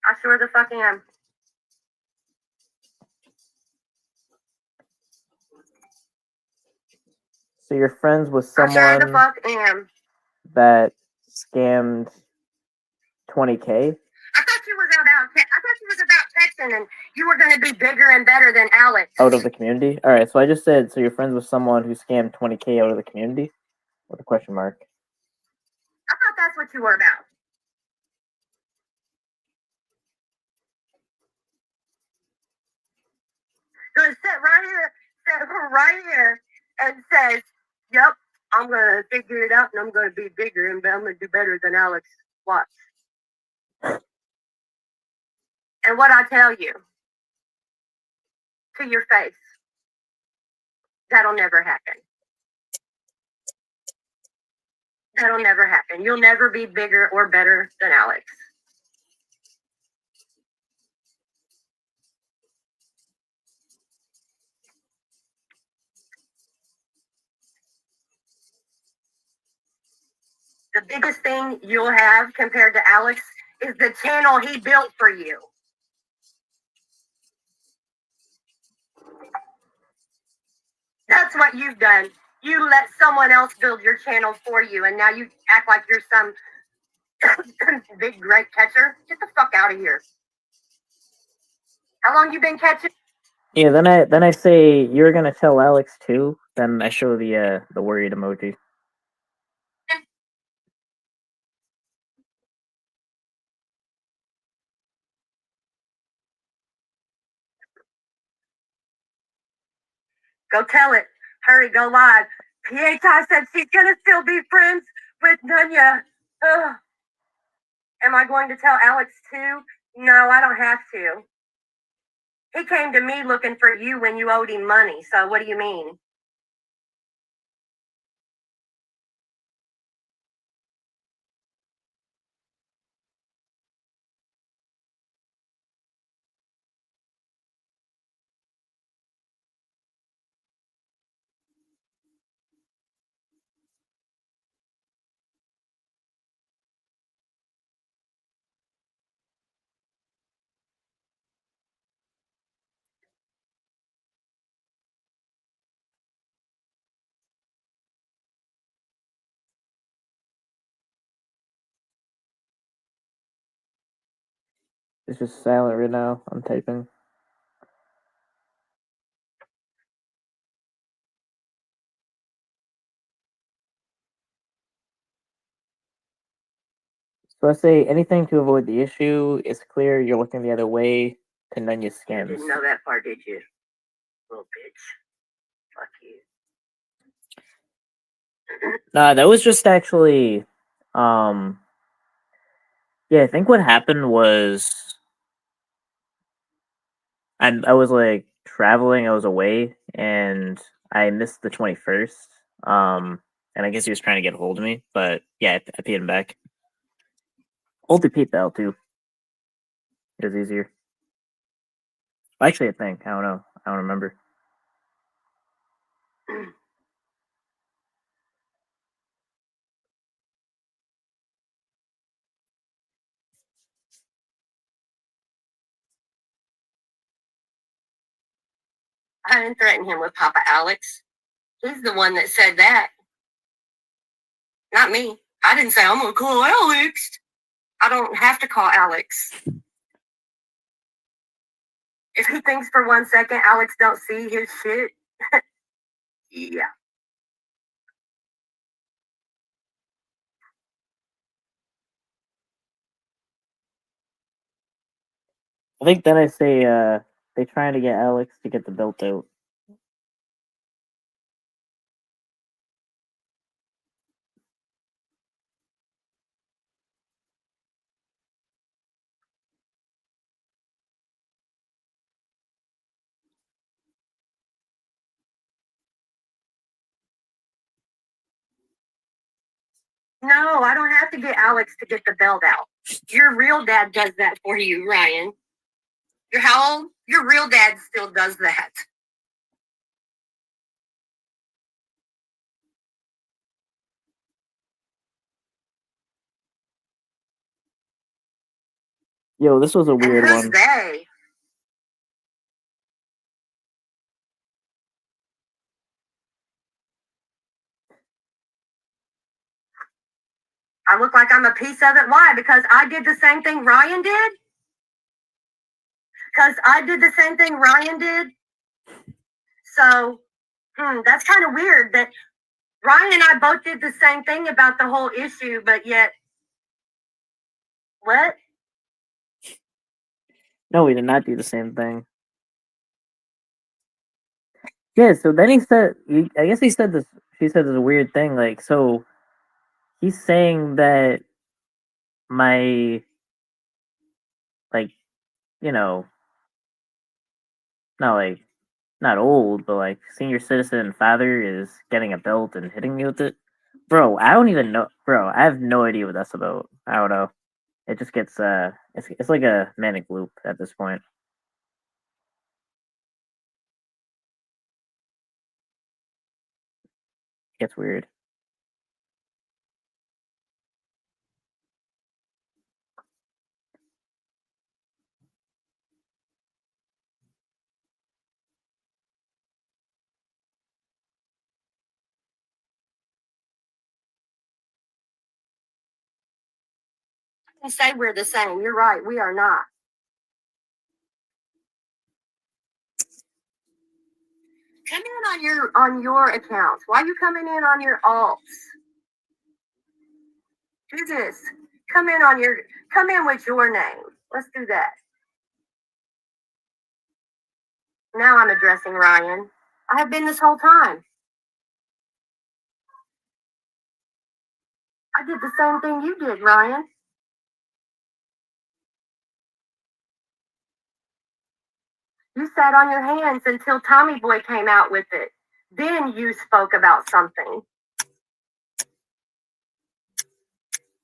Speaker 2: I sure the fuck am.
Speaker 1: So you're friends with
Speaker 2: I sure the
Speaker 1: someone
Speaker 2: fuck am.
Speaker 1: that scammed 20K?
Speaker 2: I thought you was about texting, and you were going to be bigger and better than Alex.
Speaker 1: Out of the community? Alright, so I just said, so you're friends with someone who scammed 20K out of the community? With a question mark.
Speaker 2: I thought that's what you were about. So it sit right here, and says, "Yep, I'm gonna figure it out, and I'm gonna be bigger, and I'm gonna do better than Alex." Watch. And what I tell you to your face, that'll never happen. That'll never happen. You'll never be bigger or better than Alex. The biggest thing you'll have compared to Alex is the channel he built for you. That's what you've done. You let someone else build your channel for you, and now you act like you're some big great catcher. Get the fuck out of here. How long you been catching?
Speaker 1: Yeah, then I say you're gonna tell Alex too. Then I show the worried emoji.
Speaker 2: Go tell it. Hurry, go live. PHI said she's gonna still be friends with Nunya. Ugh. Am I going to tell Alex too? No, I don't have to. He came to me looking for you when you owed him money. So what do you mean?
Speaker 1: It's just silent right now. I'm typing. So I say anything to avoid the issue. It's clear you're looking the other way to Nunya's scams.
Speaker 2: Didn't know that part, did you? Little bitch. Fuck you.
Speaker 1: Nah, that was just actually, yeah, I think what happened was I was like traveling, I was away, and I missed the 21st. And I guess he was trying to get a hold of me, but yeah, I paid him back. Hold the PayPal too. It was easier. Actually, I think I don't know. I don't remember.
Speaker 2: I didn't threaten him with Papa Alex. He's the one that said that. Not me. I didn't say, I'm going to call Alex. I don't have to call Alex. If he thinks for 1 second Alex don't see his shit, yeah.
Speaker 1: I think then I say they trying to get Alex to get the belt out.
Speaker 2: No, I don't have to get Alex to get the belt out. Your real dad does that for you, Ryan. You're how old? Your real dad still does that.
Speaker 1: Yo, this was a weird
Speaker 2: And who's
Speaker 1: one.
Speaker 2: they? I look like I'm a piece of it. Why? Because I did the same thing Ryan did? Because I did the same thing Ryan did? So, that's kind of weird that Ryan and I both did the same thing about the whole issue, but yet, what?
Speaker 1: No, we did not do the same thing. Yeah, so then he said, I guess he said this, she said this weird thing, like, so he's saying that my, like, you know, not like, not old, but like senior citizen father is getting a belt and hitting me with it. Bro, I don't even know. Bro, I have no idea what that's about. I don't know. It just gets, it's like a manic loop at this point. It gets weird.
Speaker 2: I say we're the same. You're right. We are not. Come in on your accounts. Why are you coming in on your alts? Do this. Come in with your name. Let's do that. Now I'm addressing Ryan. I have been this whole time. I did the same thing you did, Ryan. You sat on your hands until Tommy Boy came out with it. Then you spoke about something.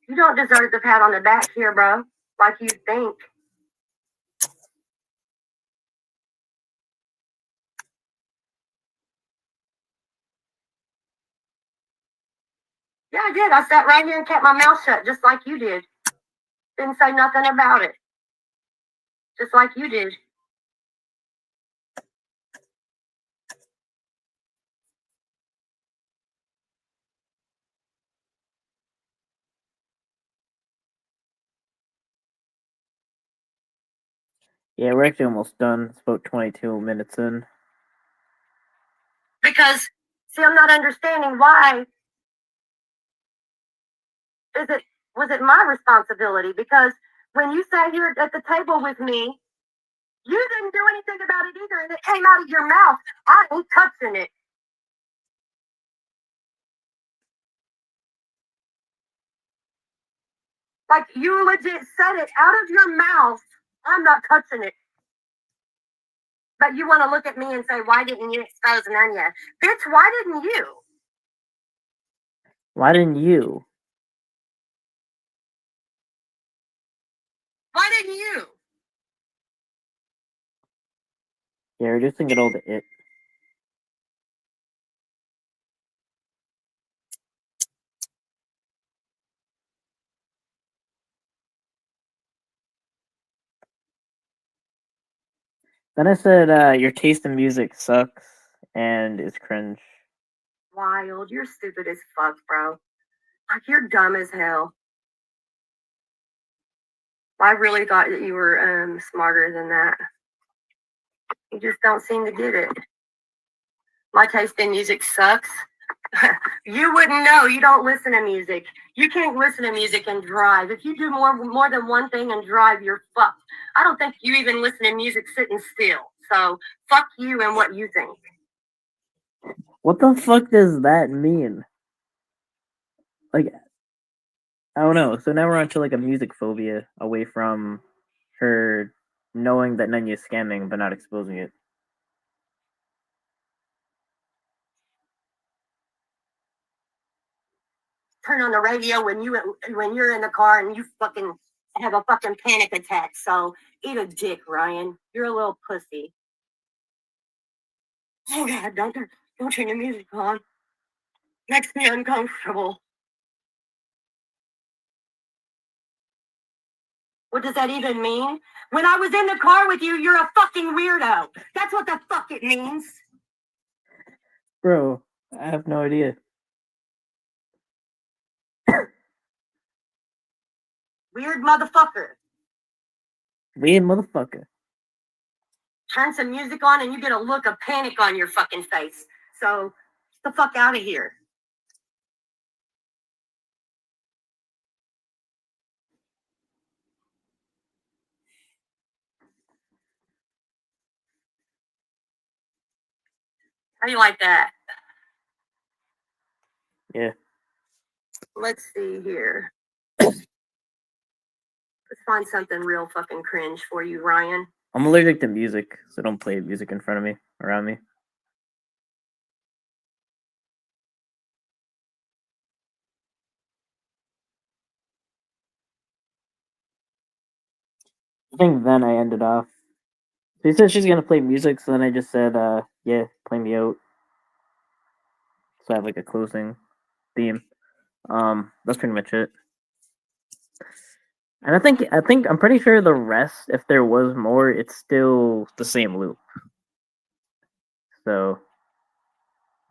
Speaker 2: You don't deserve the pat on the back here, bro, like you think. Yeah, I did. I sat right here and kept my mouth shut, just like you did. Didn't say nothing about it. Just like you did.
Speaker 1: Yeah, we're actually almost done. It's about 22 minutes in.
Speaker 2: Because, see, I'm not understanding why. Was it my responsibility? Because when you sat here at the table with me, you didn't do anything about it either, and it came out of your mouth. I ain't touching it. Like, you legit said it out of your mouth. I'm not touching it. But you want to look at me and say, why didn't you expose Nanya? Bitch, why didn't you?
Speaker 1: Why didn't you?
Speaker 2: Why didn't you?
Speaker 1: Yeah, reducing it all to it. Then I said, your taste in music sucks and is cringe.
Speaker 2: Wild, you're stupid as fuck, bro. Like, you're dumb as hell. I really thought that you were smarter than that. You just don't seem to get it. My taste in music sucks. You wouldn't know. You don't listen to music. You can't listen to music and drive. If you do more than one thing and drive, you're fucked. I don't think you even listen to music sitting still. So fuck you and what you think.
Speaker 1: What the fuck does that mean? Like, I don't know. So now we're onto like a music phobia away from her knowing that Nanya is scamming but not exposing it.
Speaker 2: Turn on the radio when you're in the car and you fucking have a fucking panic attack. So eat a dick, Ryan. You're a little pussy. Oh God, don't turn the music on. Makes me uncomfortable. What does that even mean? When I was in the car with you, you're a fucking weirdo. That's what the fuck it means.
Speaker 1: Bro, I have no idea.
Speaker 2: Weird motherfucker.
Speaker 1: Weird motherfucker.
Speaker 2: Turn some music on and you get a look of panic on your fucking face. So, get the fuck out of here. How do you like that?
Speaker 1: Yeah.
Speaker 2: Let's see here. Let's find something real fucking cringe for you, Ryan.
Speaker 1: I'm allergic to music, so don't play music in front of me, around me. I think then I ended off. She said she's gonna play music, so then I just said, yeah, play me out. So I have like a closing theme. That's pretty much it. And I'm pretty sure the rest, if there was more, it's still the same loop. So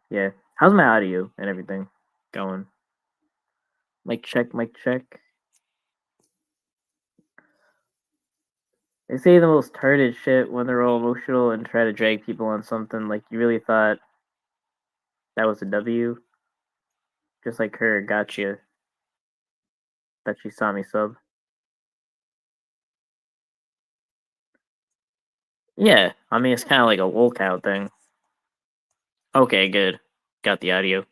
Speaker 1: yeah. How's my audio and everything going? Mic check, mic check. They say the most tarded shit when they're all emotional and try to drag people on something. Like, you really thought that was a W? Just like her gotcha that she saw me sub. Yeah, I mean, it's kind of like a lolcout thing. Okay, good. Got the audio.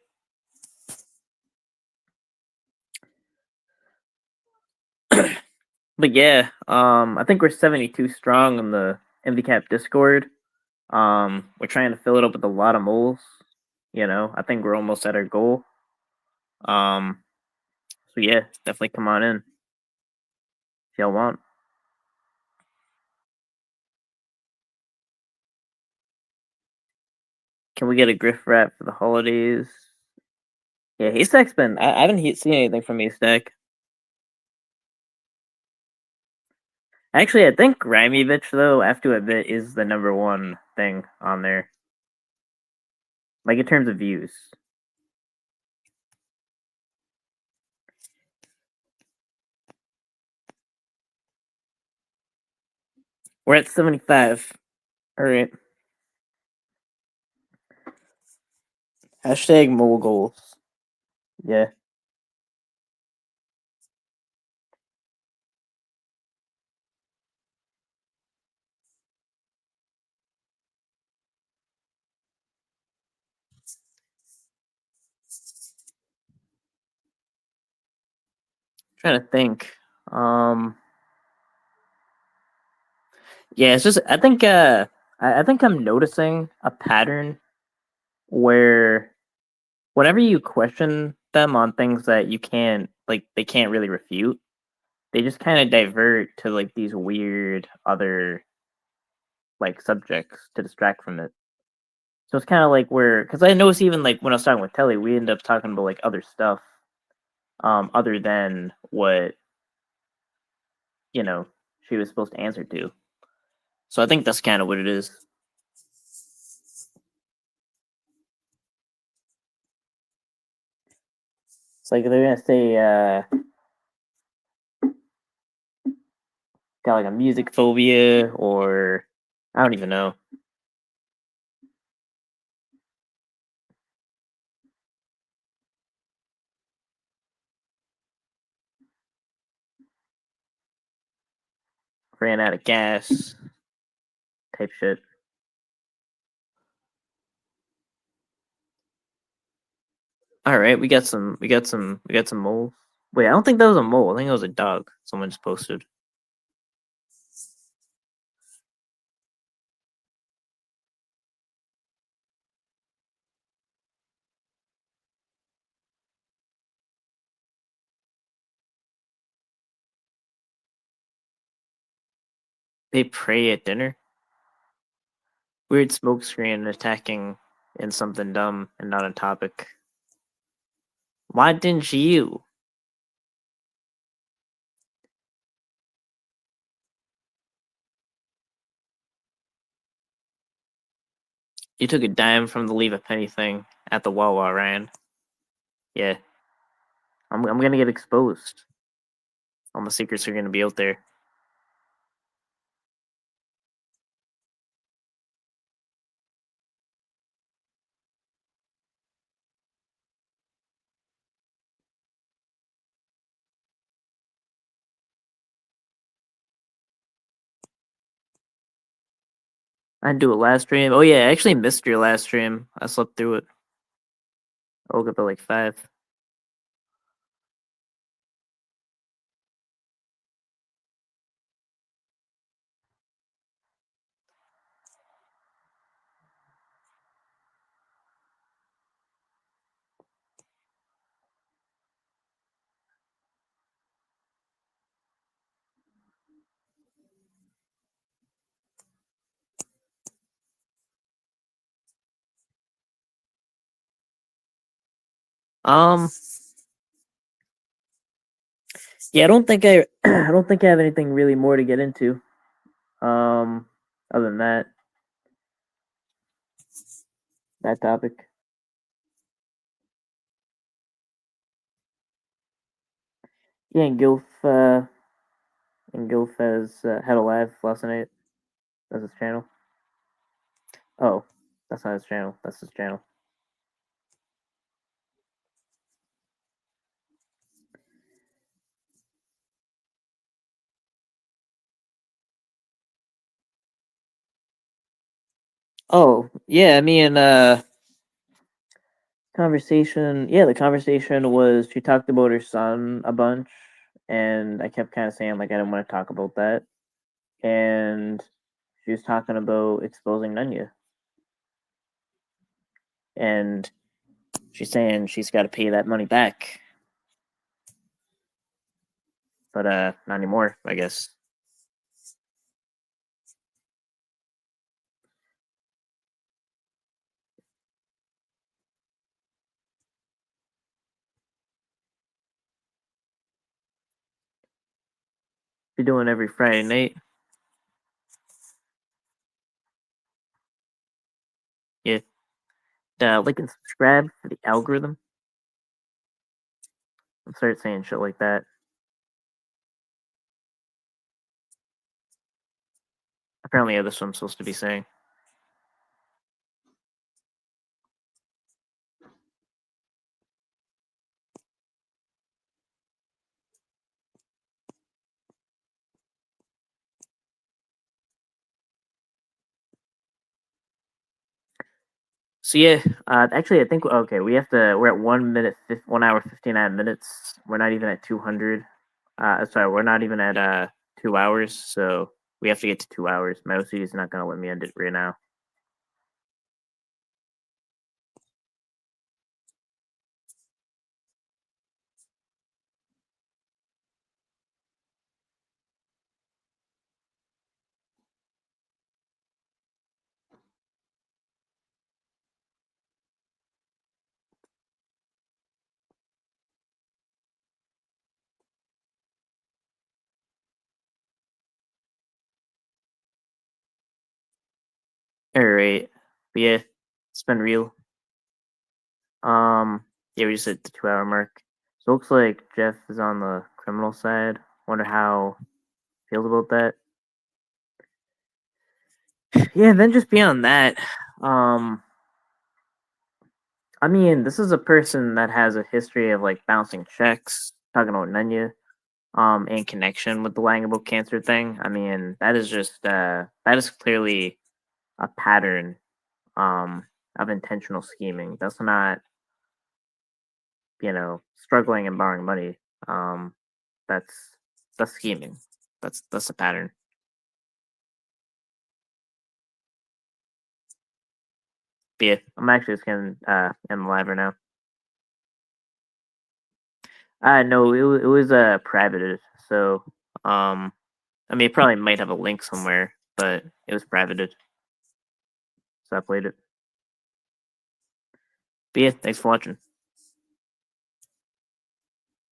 Speaker 1: But yeah, I think we're 72 strong on the MVCap Discord. We're trying to fill it up with a lot of moles. You know, I think we're almost at our goal. So yeah, definitely come on in if y'all want. Can we get a Griff rap for the holidays? Yeah, Haystack's been. I haven't seen anything from Haystack. Actually, I think Grimevich, though, I have to admit, is the number one thing on there. Like, in terms of views. We're at 75. Alright. Hashtag mole goals. Yeah. Trying to think. Yeah, it's just I think I'm noticing a pattern where whenever you question them on things that you can't they can't really refute, they just kind of divert to like these weird other like subjects to distract from it. So it's kind of like because I noticed even like when I was talking with Telly, we ended up talking about like other stuff, other than what she was supposed to answer to. So I think that's kind of what it is. It's like they're gonna say, got like a music phobia, or I don't even know. Ran out of gas, type shit. All right, we got some moles. Wait, I don't think that was a mole. I think it was a dog. Someone just posted. They pray at dinner. Weird smoke screen attacking in something dumb and not on topic. Why didn't you? You took a dime from the leave a penny thing at the Wawa, Ryan. Yeah. I'm gonna get exposed. All my secrets are gonna be out there. I didn't do it last stream. Oh yeah, I actually missed your last stream. I slept through it. I woke up at like 5. Yeah, I don't think I I don't think I have anything really more to get into. Other than that topic. Yeah, and Gilf has had a live last night. That's his channel. Oh, that's not his channel. That's his channel. Oh, yeah, me and conversation. Yeah, the conversation was she talked about her son a bunch, and I kept kind of saying like I didn't want to talk about that, and she was talking about exposing Nunya, and she's saying she's got to pay that money back, but not anymore, I guess. Be doing every Friday night. Yeah, like and subscribe for the algorithm. And start saying shit like that. Apparently, that's what I'm supposed to be saying. So yeah, actually, I think okay, we have to. We're at 1 hour 59 minutes. We're not even at 200. Sorry, we're not even at 2 hours. So we have to get to 2 hours. My OCD is not gonna let me end it right now. Alright. But yeah, it's been real. Yeah, we just hit the 2-hour mark. So it looks like Jeff is on the criminal side. Wonder how he feels about that. Yeah, and then just beyond that, I mean, this is a person that has a history of like bouncing checks, talking about Nunya, in connection with the lying about cancer thing. I mean, that is just that is clearly a pattern of intentional scheming. That's not, struggling and borrowing money. That's scheming. That's a pattern. But yeah, I'm actually just gonna end the live right now. No, it was privated. So I mean, it probably might have a link somewhere, but it was privated. So I played it. But yeah, thanks for watching.